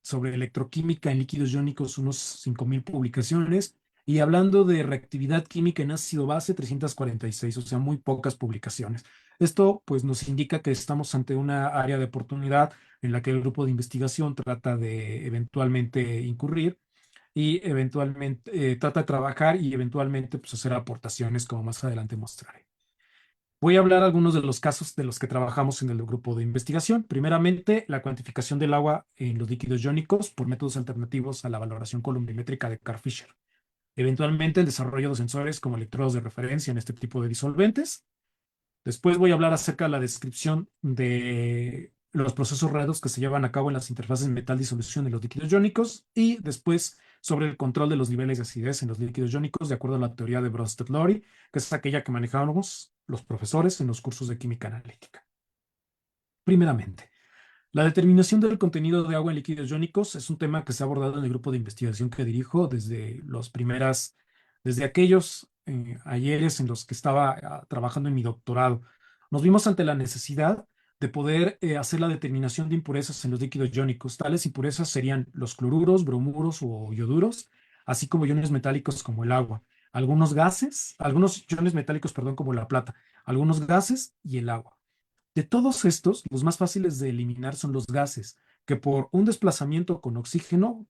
sobre electroquímica en líquidos iónicos, unos 5.000 publicaciones, y hablando de reactividad química en ácido base, 346, o sea, muy pocas publicaciones. Esto pues nos indica que estamos ante una área de oportunidad en la que el grupo de investigación trata de eventualmente incurrir y eventualmente trata de trabajar y eventualmente pues, hacer aportaciones como más adelante mostraré. Voy a hablar algunos de los casos de los que trabajamos en el grupo de investigación. Primeramente, la cuantificación del agua en los líquidos iónicos por métodos alternativos a la valoración colorimétrica de Carl Fisher. Eventualmente, el desarrollo de sensores como electrodos de referencia en este tipo de disolventes. Después voy a hablar acerca de la descripción de los procesos raros que se llevan a cabo en las interfaces metal-disolución de los líquidos iónicos y después sobre el control de los niveles de acidez en los líquidos iónicos de acuerdo a la teoría de Bronsted-Lowry, que es aquella que manejamos los profesores en los cursos de química analítica. Primeramente, la determinación del contenido de agua en líquidos iónicos es un tema que se ha abordado en el grupo de investigación que dirijo desde aquellos ayeres en los que estaba trabajando en mi doctorado. Nos vimos ante la necesidad de poder hacer la determinación de impurezas en los líquidos iónicos. Tales impurezas serían los cloruros, bromuros o ioduros, así como iones metálicos como el agua, algunos iones metálicos, perdón, como la plata, algunos gases y el agua. De todos estos, los más fáciles de eliminar son los gases, que por un desplazamiento con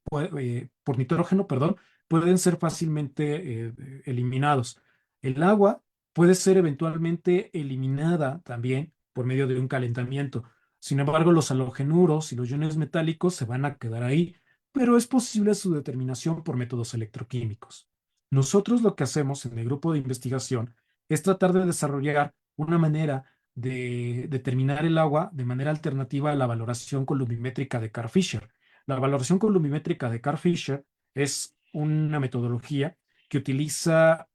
por nitrógeno, perdón, pueden ser fácilmente eliminados. El agua puede ser eventualmente eliminada también por medio de un calentamiento. Sin embargo, los halogenuros y los iones metálicos se van a quedar ahí, pero es posible su determinación por métodos electroquímicos. Nosotros lo que hacemos en el grupo de investigación es tratar de desarrollar una manera de determinar el agua de manera alternativa a la valoración colorimétrica de Carl Fisher. La valoración colorimétrica de Carl Fisher es una metodología que utiliza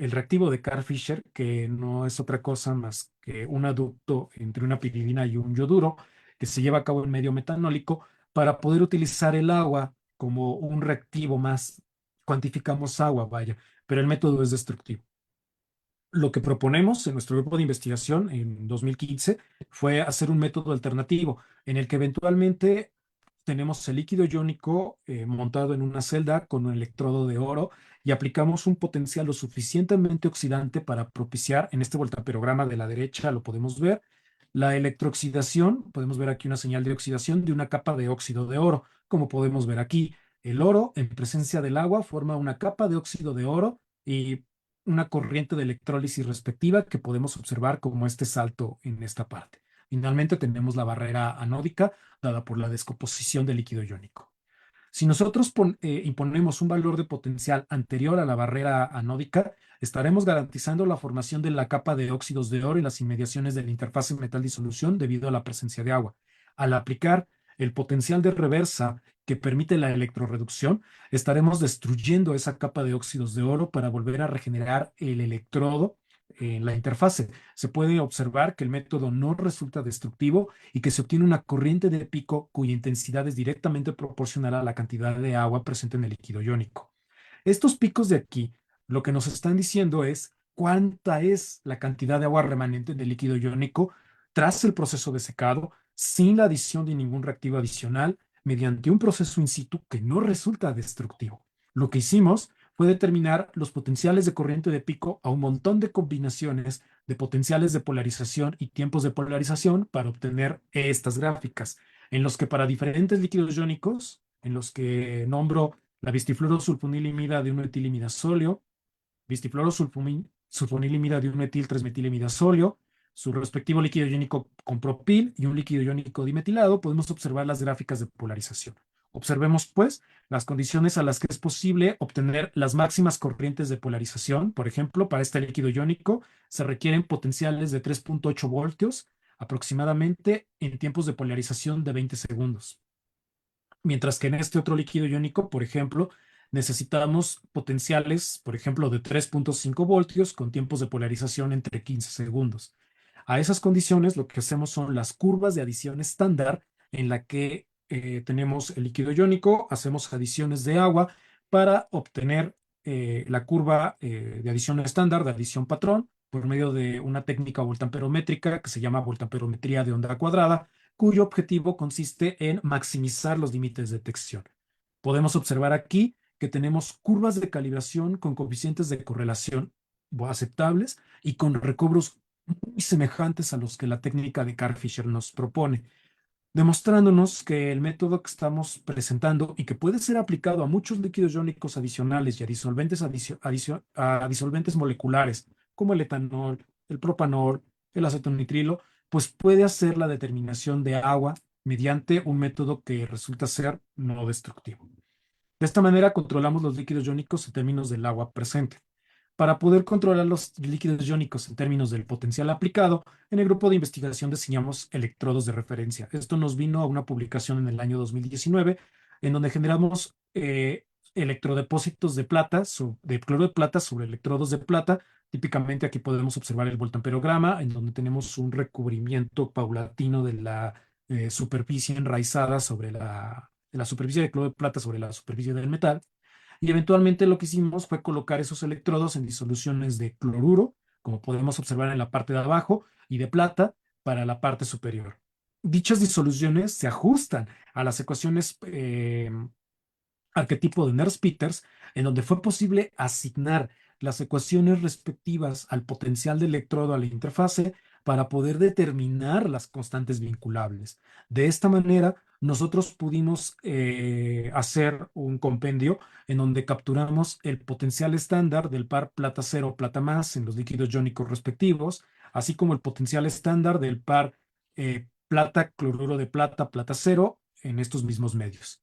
el reactivo de Carl Fisher, que no es otra cosa más que un aducto entre una piridina y un yoduro, que se lleva a cabo en medio metanólico para poder utilizar el agua como un reactivo más. Cuantificamos agua, vaya, pero el método es destructivo. Lo que proponemos en nuestro grupo de investigación en 2015 fue hacer un método alternativo en el que eventualmente tenemos el líquido iónico montado en una celda con un electrodo de oro y aplicamos un potencial lo suficientemente oxidante para propiciar, en este voltaperograma de la derecha lo podemos ver, la electrooxidación. Podemos ver aquí una señal de oxidación de una capa de óxido de oro. Como podemos ver aquí, el oro en presencia del agua forma una capa de óxido de oro y una corriente de electrólisis respectiva que podemos observar como este salto en esta parte. Finalmente tenemos la barrera anódica dada por la descomposición del líquido iónico. Si nosotros imponemos un valor de potencial anterior a la barrera anódica, estaremos garantizando la formación de la capa de óxidos de oro y las inmediaciones de la interfase metal-disolución debido a la presencia de agua. Al aplicar el potencial de reversa que permite la electroreducción, estaremos destruyendo esa capa de óxidos de oro para volver a regenerar el electrodo en la interfase. Se puede observar que el método no resulta destructivo y que se obtiene una corriente de pico cuya intensidad es directamente proporcional a la cantidad de agua presente en el líquido iónico. Estos picos de aquí, lo que nos están diciendo es cuánta es la cantidad de agua remanente en el líquido iónico tras el proceso de secado, sin la adición de ningún reactivo adicional, mediante un proceso in situ que no resulta destructivo. Lo que hicimos fue determinar los potenciales de corriente de pico a un montón de combinaciones de potenciales de polarización y tiempos de polarización para obtener estas gráficas, en los que para diferentes líquidos iónicos, en los que nombro la bistifluorosulfonilimida de un etilimidazolio, bistifluorosulfonilimida de un metil 3-metilimidasolio, su respectivo líquido iónico con propil y un líquido iónico dimetilado, podemos observar las gráficas de polarización. Observemos, pues, las condiciones a las que es posible obtener las máximas corrientes de polarización. Por ejemplo, para este líquido iónico se requieren potenciales de 3.8 voltios aproximadamente en tiempos de polarización de 20 segundos. Mientras que en este otro líquido iónico, por ejemplo, necesitamos potenciales, por ejemplo, de 3.5 voltios con tiempos de polarización entre 15 segundos. A esas condiciones, lo que hacemos son las curvas de adición estándar en la que tenemos el líquido iónico, hacemos adiciones de agua para obtener la curva de adición estándar, de adición patrón, por medio de una técnica voltamperométrica que se llama voltamperometría de onda cuadrada, cuyo objetivo consiste en maximizar los límites de detección. Podemos observar aquí que tenemos curvas de calibración con coeficientes de correlación aceptables y con recobros muy semejantes a los que la técnica de Karl-Fischer nos propone, demostrándonos que el método que estamos presentando y que puede ser aplicado a muchos líquidos iónicos adicionales y a disolventes, a disolventes moleculares, como el etanol, el propanol, el acetonitrilo, pues puede hacer la determinación de agua mediante un método que resulta ser no destructivo. De esta manera controlamos los líquidos iónicos en términos del agua presente. Para poder controlar los líquidos iónicos en términos del potencial aplicado, en el grupo de investigación diseñamos electrodos de referencia. Esto nos vino a una publicación en el año 2019, en donde generamos electrodepósitos de plata, de cloro de plata sobre electrodos de plata. Típicamente aquí podemos observar el voltamperograma, en donde tenemos un recubrimiento paulatino de la superficie enraizada sobre de la superficie de cloro de plata sobre la superficie del metal. Y eventualmente lo que hicimos fue colocar esos electrodos en disoluciones de cloruro, como podemos observar en la parte de abajo, y de plata para la parte superior. Dichas disoluciones se ajustan a las ecuaciones arquetipo de Nernst-Peters, en donde fue posible asignar las ecuaciones respectivas al potencial de electrodo a la interfase para poder determinar las constantes vinculables. De esta manera, nosotros pudimos hacer un compendio en donde capturamos el potencial estándar del par plata cero, plata más en los líquidos iónicos respectivos, así como el potencial estándar del par plata, cloruro de plata, plata cero en estos mismos medios,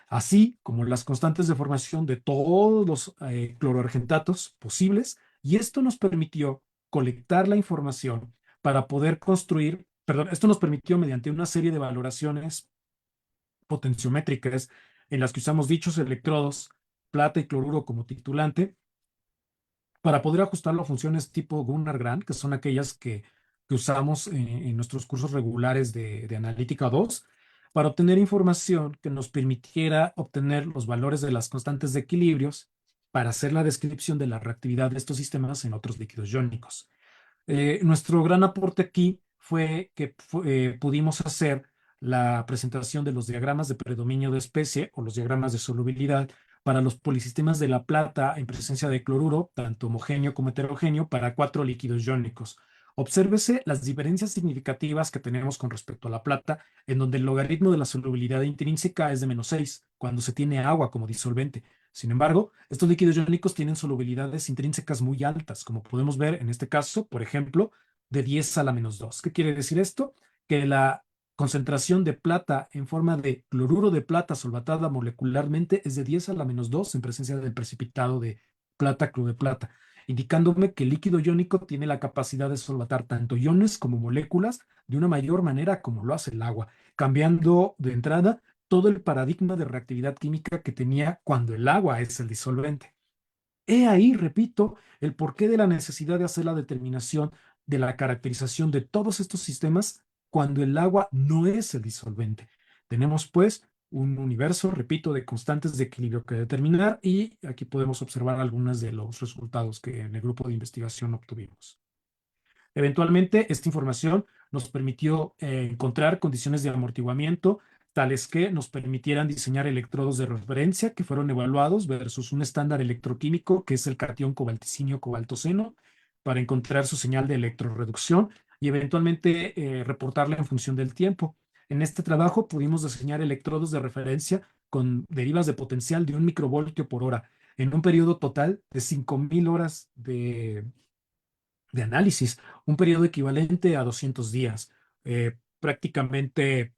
así como las constantes de formación de todos los cloroargentatos posibles, y esto nos permitió colectar la información para poder construir, perdón, esto nos permitió mediante una serie de valoraciones potenciométricas en las que usamos dichos electrodos, plata y cloruro como titulante, para poder ajustarlo a funciones tipo Gunnar-Grant, que son aquellas que usamos en nuestros cursos regulares de Analítica 2, para obtener información que nos permitiera obtener los valores de las constantes de equilibrios para hacer la descripción de la reactividad de estos sistemas en otros líquidos iónicos. Nuestro gran aporte aquí fue que pudimos hacer la presentación de los diagramas de predominio de especie o los diagramas de solubilidad para los polisistemas de la plata en presencia de cloruro, tanto homogéneo como heterogéneo, para 4 líquidos iónicos. Obsérvese las diferencias significativas que tenemos con respecto a la plata, en donde el logaritmo de la solubilidad intrínseca es de -6, cuando se tiene agua como disolvente. Sin embargo, estos líquidos iónicos tienen solubilidades intrínsecas muy altas, como podemos ver en este caso, por ejemplo, de 10 a la -2. ¿Qué quiere decir esto? Que la concentración de plata en forma de cloruro de plata solvatada molecularmente es de 10 a la menos 2 en presencia del precipitado de plata, cloruro de plata, indicándome que el líquido iónico tiene la capacidad de solvatar tanto iones como moléculas de una mayor manera como lo hace el agua, cambiando de entrada todo el paradigma de reactividad química que tenía cuando el agua es el disolvente. He ahí, repito, el porqué de la necesidad de hacer la determinación de la caracterización de todos estos sistemas cuando el agua no es el disolvente. Tenemos, pues, un universo, repito, de constantes de equilibrio que determinar y aquí podemos observar algunos de los resultados que en el grupo de investigación obtuvimos. Eventualmente, esta información nos permitió encontrar condiciones de amortiguamiento tales que nos permitieran diseñar electrodos de referencia que fueron evaluados versus un estándar electroquímico que es el catión cobalticinio-cobaltoceno para encontrar su señal de electrorreducción y eventualmente reportarla en función del tiempo. En este trabajo pudimos diseñar electrodos de referencia con derivas de potencial de 1 microvoltio por hora en un periodo total de 5.000 horas de análisis, un periodo equivalente a 200 días, prácticamente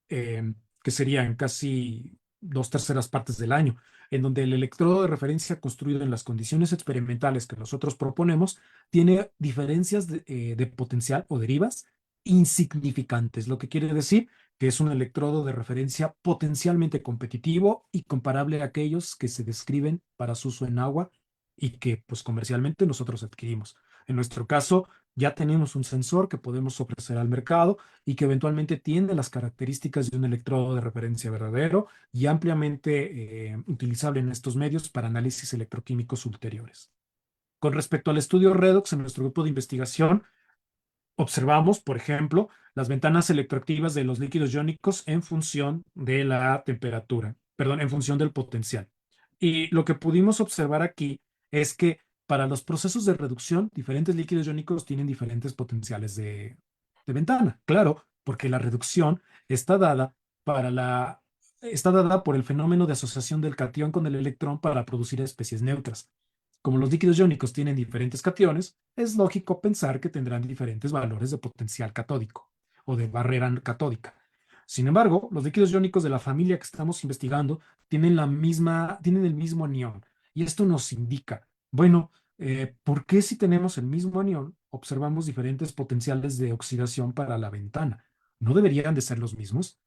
que serían casi 2/3 partes del año, en donde el electrodo de referencia construido en las condiciones experimentales que nosotros proponemos tiene diferencias de potencial o derivas insignificantes, lo que quiere decir que es un electrodo de referencia potencialmente competitivo y comparable a aquellos que se describen para su uso en agua y que pues comercialmente nosotros adquirimos. En nuestro caso, ya tenemos un sensor que podemos ofrecer al mercado y que eventualmente tiene las características de un electrodo de referencia verdadero y ampliamente utilizable en estos medios para análisis electroquímicos ulteriores. Con respecto al estudio Redox, en nuestro grupo de investigación, observamos, por ejemplo, las ventanas electroactivas de los líquidos iónicos en función de la temperatura, perdón, en función del potencial. Y lo que pudimos observar aquí es que para los procesos de reducción, diferentes líquidos iónicos tienen diferentes potenciales de ventana. Claro, porque la reducción está dada está dada por el fenómeno de asociación del catión con el electrón para producir especies neutras. Como los líquidos iónicos tienen diferentes cationes, es lógico pensar que tendrán diferentes valores de potencial catódico o de barrera catódica. Sin embargo, los líquidos iónicos de la familia que estamos investigando tienen el mismo anión. Y esto nos indica, bueno, ¿por qué si tenemos el mismo anión observamos diferentes potenciales de oxidación para la ventana? ¿No deberían de ser los mismos?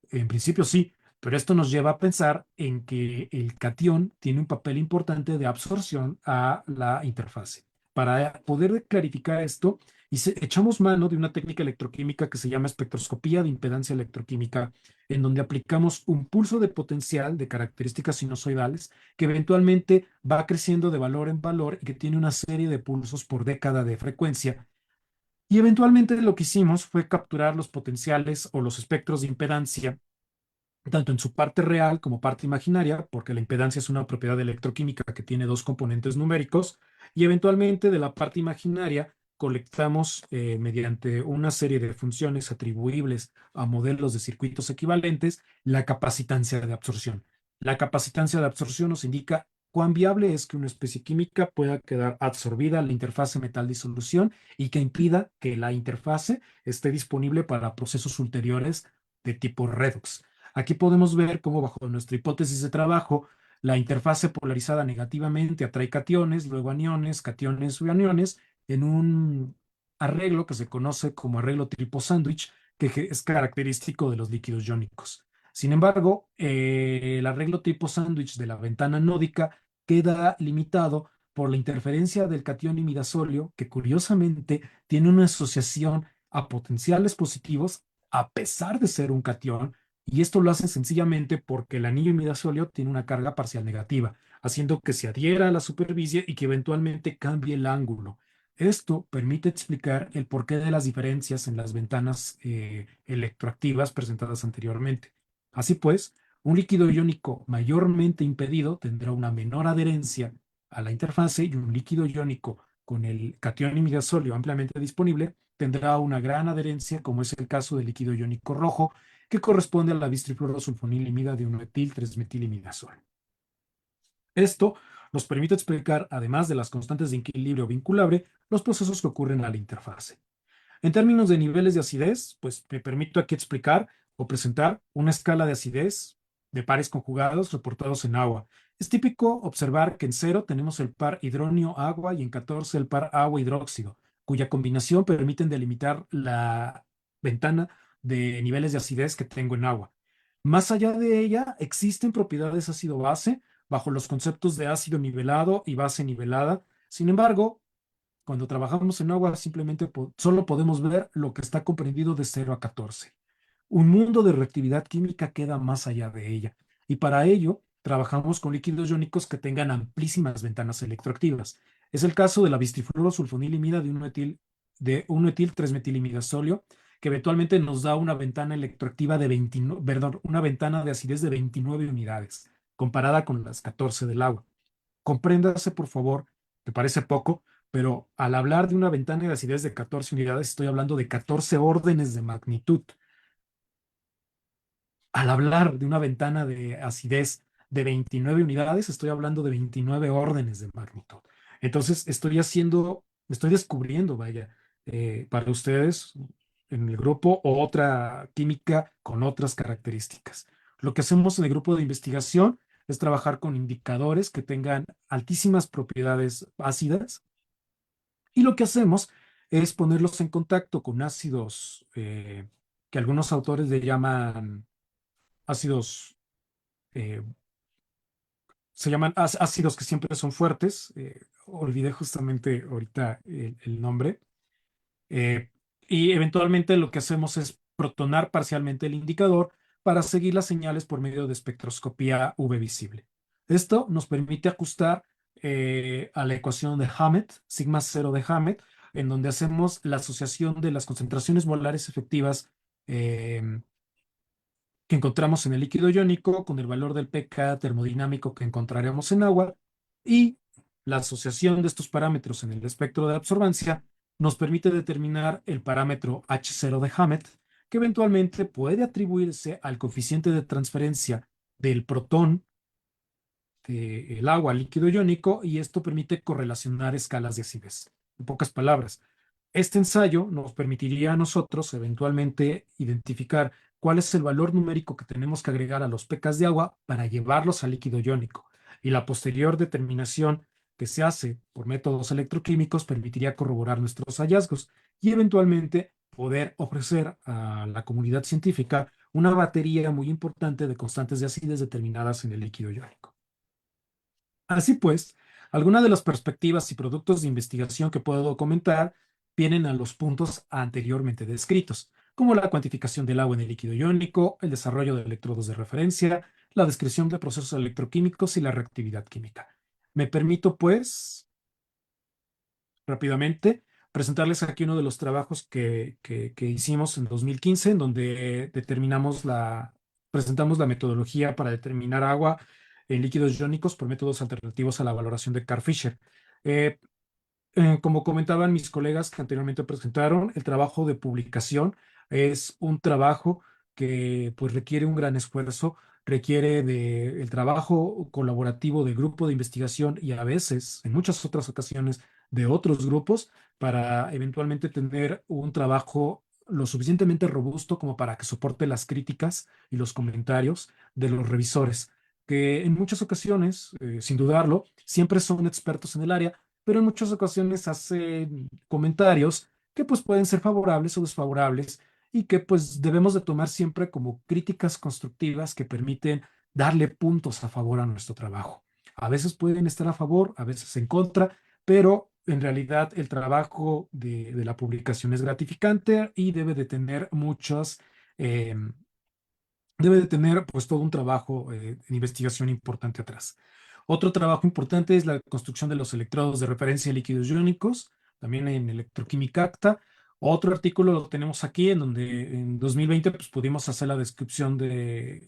En principio sí, pero esto nos lleva a pensar en que el catión tiene un papel importante de absorción a la interfase. Para poder clarificar esto, echamos mano de una técnica electroquímica que se llama espectroscopía de impedancia electroquímica, en donde aplicamos un pulso de potencial de características sinusoidales que eventualmente va creciendo de valor en valor y que tiene una serie de pulsos por década de frecuencia. Y eventualmente lo que hicimos fue capturar los potenciales o los espectros de impedancia tanto en su parte real como parte imaginaria, porque la impedancia es una propiedad electroquímica que tiene dos componentes numéricos, y eventualmente de la parte imaginaria colectamos mediante una serie de funciones atribuibles a modelos de circuitos equivalentes la capacitancia de absorción. La capacitancia de absorción nos indica cuán viable es que una especie química pueda quedar absorbida a la interfase metal-disolución y que impida que la interfase esté disponible para procesos ulteriores de tipo redox. Aquí podemos ver cómo bajo nuestra hipótesis de trabajo, la interfase polarizada negativamente atrae cationes, luego aniones, cationes y aniones en un arreglo que se conoce como arreglo tipo sándwich, que es característico de los líquidos iónicos. Sin embargo, el arreglo tipo sándwich de la ventana anódica queda limitado por la interferencia del catión imidazolio, que curiosamente tiene una asociación a potenciales positivos a pesar de ser un catión, y esto lo hacen sencillamente porque el anillo imidazolio tiene una carga parcial negativa, haciendo que se adhiera a la superficie y que eventualmente cambie el ángulo. Esto permite explicar el porqué de las diferencias en las ventanas electroactivas presentadas anteriormente. Así pues, un líquido iónico mayormente impedido tendrá una menor adherencia a la interfase y un líquido iónico con el catión imidazolio ampliamente disponible tendrá una gran adherencia, como es el caso del líquido iónico rojo, que corresponde a la bistrifluorosulfonilimida de un metil 3-metilimidazol. Esto nos permite explicar, además de las constantes de equilibrio vinculable, los procesos que ocurren a la interfase. En términos de niveles de acidez, pues me permito aquí explicar o presentar una escala de acidez de pares conjugados reportados en agua. Es típico observar que en cero tenemos el par hidronio-agua y en 14 el par agua-hidróxido, cuya combinación permiten delimitar la ventana de niveles de acidez que tengo en agua. Más allá de ella, existen propiedades ácido-base bajo los conceptos de ácido nivelado y base nivelada. Sin embargo, cuando trabajamos en agua, simplemente solo podemos ver lo que está comprendido de 0 a 14. Un mundo de reactividad química queda más allá de ella. Y para ello, trabajamos con líquidos iónicos que tengan amplísimas ventanas electroactivas. Es el caso de la bistifluorosulfonilimida de 1-etil 3-metilimidasolio, que eventualmente nos da una ventana electroactiva de 29, perdón, una ventana de acidez de 29 unidades, comparada con las 14 del agua. Compréndase, por favor, que parece poco, pero al hablar de una ventana de acidez de 14 unidades, estoy hablando de 14 órdenes de magnitud. Al hablar de una ventana de acidez de 29 unidades, estoy hablando de 29 órdenes de magnitud. Entonces, estoy descubriendo, vaya, para ustedes en el grupo otra química con otras características. Lo que hacemos en el grupo de investigación es trabajar con indicadores que tengan altísimas propiedades ácidas y lo que hacemos es ponerlos en contacto con ácidos que algunos autores le llaman ácidos, eh, se llaman ácidos que siempre son fuertes. Olvidé justamente ahorita el nombre. Eh, y eventualmente lo que hacemos es protonar parcialmente el indicador para seguir las señales por medio de espectroscopía UV visible. Esto nos permite ajustar a la ecuación de Hammett, sigma cero de Hammett, en donde hacemos la asociación de las concentraciones molares efectivas eh, que encontramos en el líquido iónico con el valor del pK termodinámico que encontraremos en agua y la asociación de estos parámetros en el espectro de absorbancia nos permite determinar el parámetro H0 de Hammett, que eventualmente puede atribuirse al coeficiente de transferencia del protón del agua al líquido iónico y esto permite correlacionar escalas de acidez. En pocas palabras, este ensayo nos permitiría a nosotros eventualmente identificar cuál es el valor numérico que tenemos que agregar a los pKs de agua para llevarlos al líquido iónico. Y la posterior determinación que se hace por métodos electroquímicos permitiría corroborar nuestros hallazgos y eventualmente poder ofrecer a la comunidad científica una batería muy importante de constantes de acidez determinadas en el líquido iónico. Así pues, algunas de las perspectivas y productos de investigación que puedo comentar vienen a los puntos anteriormente descritos, como la cuantificación del agua en el líquido iónico, el desarrollo de electrodos de referencia, la descripción de procesos electroquímicos y la reactividad química. Me permito, pues, rápidamente presentarles aquí uno de los trabajos que hicimos en 2015, en donde presentamos la metodología para determinar agua en líquidos iónicos por métodos alternativos a la valoración de Carl Fisher. Eh, Como comentaban mis colegas que anteriormente presentaron, el trabajo de publicación es un trabajo que pues requiere un gran esfuerzo, requiere de el trabajo colaborativo del grupo de investigación y a veces, en muchas otras ocasiones, de otros grupos para eventualmente tener un trabajo lo suficientemente robusto como para que soporte las críticas y los comentarios de los revisores, que en muchas ocasiones, sin dudarlo, siempre son expertos en el área, pero en muchas ocasiones hacen comentarios que pues pueden ser favorables o desfavorables y que pues debemos de tomar siempre como críticas constructivas que permiten darle puntos a favor a nuestro trabajo. A veces pueden estar a favor, a veces en contra, pero en realidad el trabajo de la publicación es gratificante y eh, debe de tener pues todo un trabajo de investigación importante atrás. Otro trabajo importante es la construcción de los electrodos de referencia de líquidos iónicos, también en Electroquímica Acta. Otro artículo lo tenemos aquí en donde en 2020 pues, pudimos hacer la descripción de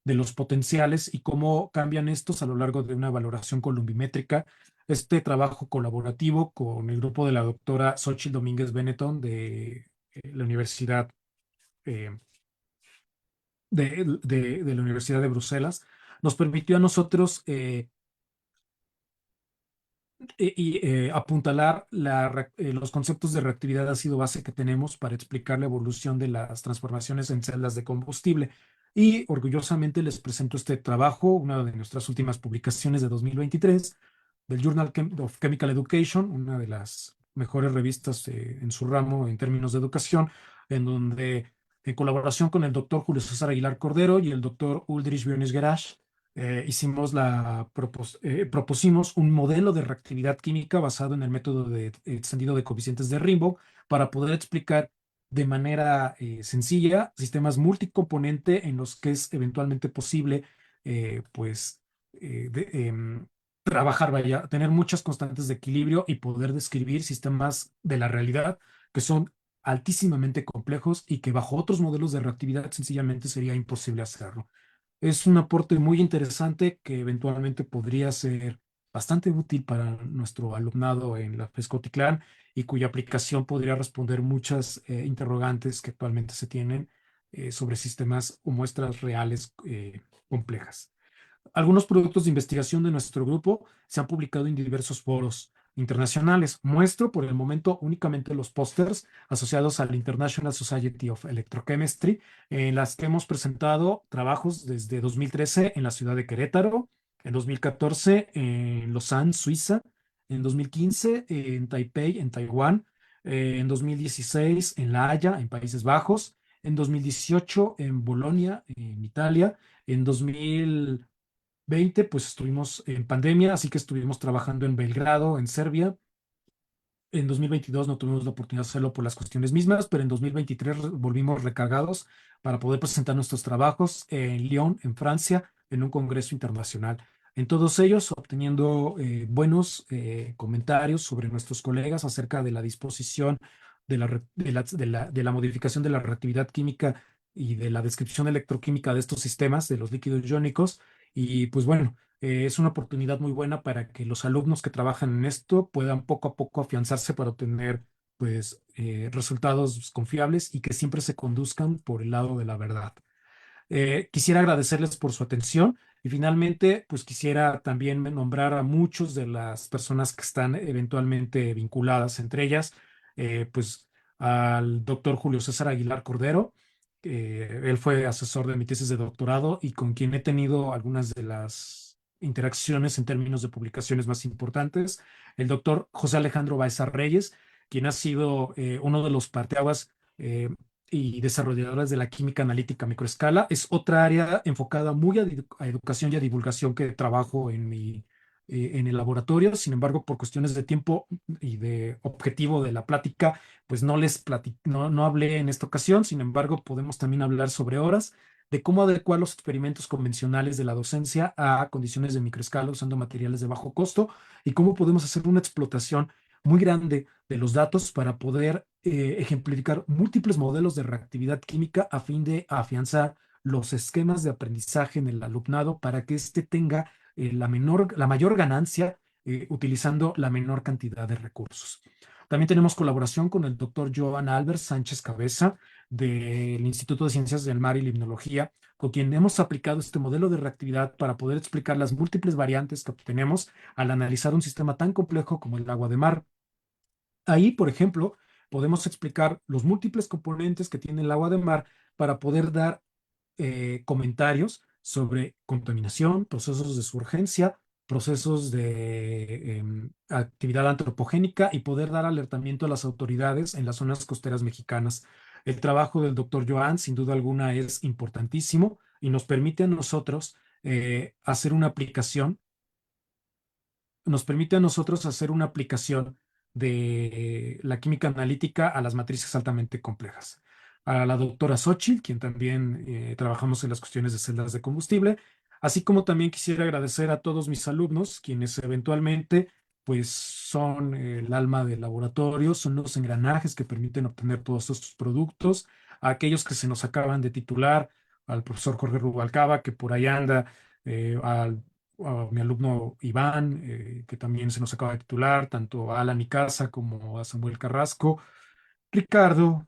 los potenciales y cómo cambian estos a lo largo de una valoración columbimétrica. Este trabajo colaborativo con el grupo de la doctora Xochitl Domínguez Benetton de la Universidad eh, de la Universidad de Bruselas, nos permitió a nosotros apuntalar los conceptos de reactividad ácido base que tenemos para explicar la evolución de las transformaciones en celdas de combustible. Y orgullosamente les presento este trabajo, una de nuestras últimas publicaciones de 2023, del of Chemical Education, una de las mejores revistas en su ramo en términos de educación, en donde en colaboración con el doctor Julio César Aguilar Cordero y el doctor Ulrich Björnes, propusimos un modelo de reactividad química basado en el método de extendido de coeficientes de Rimbaud para poder explicar de manera sencilla sistemas multicomponente en los que es eventualmente posible, pues, trabajar, vaya, tener muchas constantes de equilibrio y poder describir sistemas de la realidad que son altísimamente complejos y que bajo otros modelos de reactividad sencillamente sería imposible hacerlo. Es un aporte muy interesante que eventualmente podría ser bastante útil para nuestro alumnado en la FES y cuya aplicación podría responder muchas interrogantes que actualmente se tienen sobre sistemas o muestras reales complejas. Algunos productos de investigación de nuestro grupo se han publicado en diversos foros internacionales. Muestro por el momento únicamente los pósters asociados al International Society of Electrochemistry, en las que hemos presentado trabajos desde 2013 en la ciudad de Querétaro, en 2014 en Lausanne, Suiza, en 2015 en Taipei, en Taiwán, en 2016 en La Haya, en Países Bajos, en 2018 en Bolonia, en Italia, en 2020 pues estuvimos en pandemia, así que estuvimos trabajando en Belgrado, en Serbia. En 2022 no tuvimos la oportunidad de hacerlo por las cuestiones mismas, pero en 2023 volvimos recargados para poder presentar nuestros trabajos en Lyon, en Francia, en un congreso internacional. En todos ellos, obteniendo buenos comentarios sobre nuestros colegas acerca de la disposición de la modificación de la reactividad química y de la descripción electroquímica de estos sistemas, de los líquidos iónicos. Y pues bueno, es una oportunidad muy buena para que los alumnos que trabajan en esto puedan poco a poco afianzarse para obtener pues resultados confiables y que siempre se conduzcan por el lado de la verdad. Quisiera agradecerles por su atención y finalmente, pues quisiera también nombrar a muchos de las personas que están eventualmente vinculadas, entre ellas, pues al doctor Julio César Aguilar Cordero. Él fue asesor de mi tesis de doctorado y con quien he tenido algunas de las interacciones en términos de publicaciones más importantes. El doctor José Alejandro Baeza Reyes, quien ha sido uno de los parteaguas y desarrolladoras de la química analítica a microescala. Es otra área enfocada muy a educación y a divulgación que trabajo en el laboratorio. Sin embargo, por cuestiones de tiempo y de objetivo de la plática, pues no hablé en esta ocasión. Sin embargo, podemos también hablar sobre horas de cómo adecuar los experimentos convencionales de la docencia a condiciones de microescala usando materiales de bajo costo y cómo podemos hacer una explotación muy grande de los datos para poder ejemplificar múltiples modelos de reactividad química a fin de afianzar los esquemas de aprendizaje en el alumnado para que éste tenga la mayor ganancia utilizando la menor cantidad de recursos. También tenemos colaboración con el doctor Joan Albert Sánchez Cabeza del Instituto de Ciencias del Mar y Limnología, con quien hemos aplicado este modelo de reactividad para poder explicar las múltiples variantes que obtenemos al analizar un sistema tan complejo como el agua de mar. Ahí, por ejemplo, podemos explicar los múltiples componentes que tiene el agua de mar para poder dar comentarios sobre contaminación, procesos de surgencia, procesos de actividad antropogénica y poder dar alertamiento a las autoridades en las zonas costeras mexicanas. El trabajo del doctor Joan, sin duda alguna, es importantísimo y nos permite a nosotros hacer una aplicación nos permite a nosotros hacer una aplicación de la química analítica a las matrices altamente complejas. A la doctora Xochitl, quien también trabajamos en las cuestiones de celdas de combustible, así como también quisiera agradecer a todos mis alumnos, quienes eventualmente pues son el alma del laboratorio, son los engranajes que permiten obtener todos estos productos, a aquellos que se nos acaban de titular, al profesor Jorge Rubalcaba, que por ahí anda, al a mi alumno Iván, que también se nos acaba de titular, tanto a Alan Icaza como a Samuel Carrasco, Ricardo,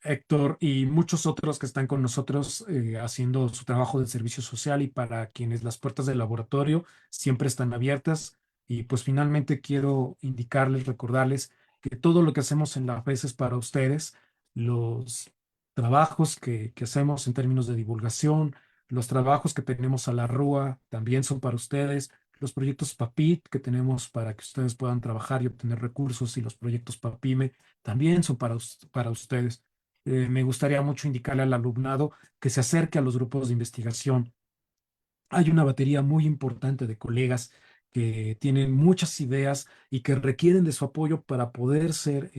Héctor y muchos otros que están con nosotros haciendo su trabajo de servicio social y para quienes las puertas del laboratorio siempre están abiertas. Y pues finalmente quiero indicarles, recordarles que todo lo que hacemos en la FES es para ustedes, los trabajos que hacemos en términos de divulgación, los trabajos que tenemos a la RUA también son para ustedes, los proyectos PAPIT que tenemos para que ustedes puedan trabajar y obtener recursos y los proyectos PAPIME también son para ustedes. Me gustaría mucho indicarle al alumnado que se acerque a los grupos de investigación. Hay una batería muy importante de colegas que tienen muchas ideas y que requieren de su apoyo para poder ser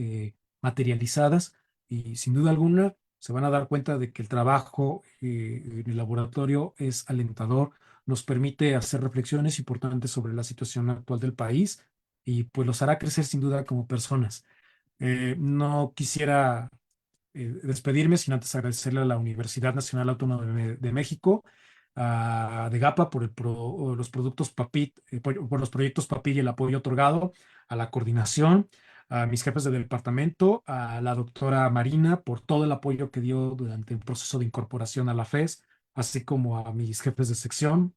materializadas y sin duda alguna se van a dar cuenta de que el trabajo en el laboratorio es alentador, nos permite hacer reflexiones importantes sobre la situación actual del país y pues los hará crecer sin duda como personas. No quisiera despedirme sin antes agradecerle a la Universidad Nacional Autónoma de México, a DEGAPA por los productos PAPIT, por los proyectos PAPIT y el apoyo otorgado, a la coordinación, a mis jefes de departamento, a la doctora Marina por todo el apoyo que dio durante el proceso de incorporación a la FES, así como a mis jefes de sección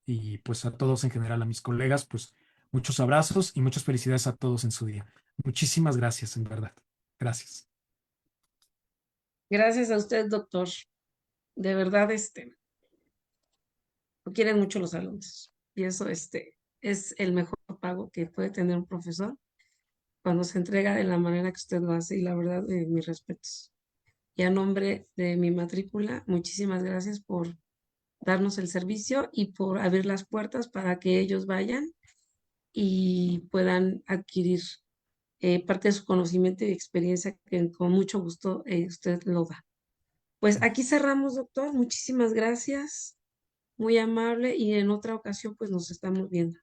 y pues a todos en general, a mis colegas, pues muchos abrazos y muchas felicidades a todos en su día. Muchísimas gracias, en verdad. Gracias. Gracias a usted, doctor. De verdad, lo quieren mucho los alumnos. Y eso, es el mejor pago que puede tener un profesor cuando se entrega de la manera que usted lo hace. Y la verdad, mis respetos. Y a nombre de mi matrícula, muchísimas gracias por darnos el servicio y por abrir las puertas para que ellos vayan y puedan adquirir parte de su conocimiento y experiencia que con mucho gusto usted lo da. Pues aquí cerramos, doctor. Muchísimas gracias. Muy amable y en otra ocasión pues nos estamos viendo.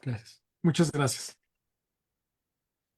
Gracias. Muchas gracias.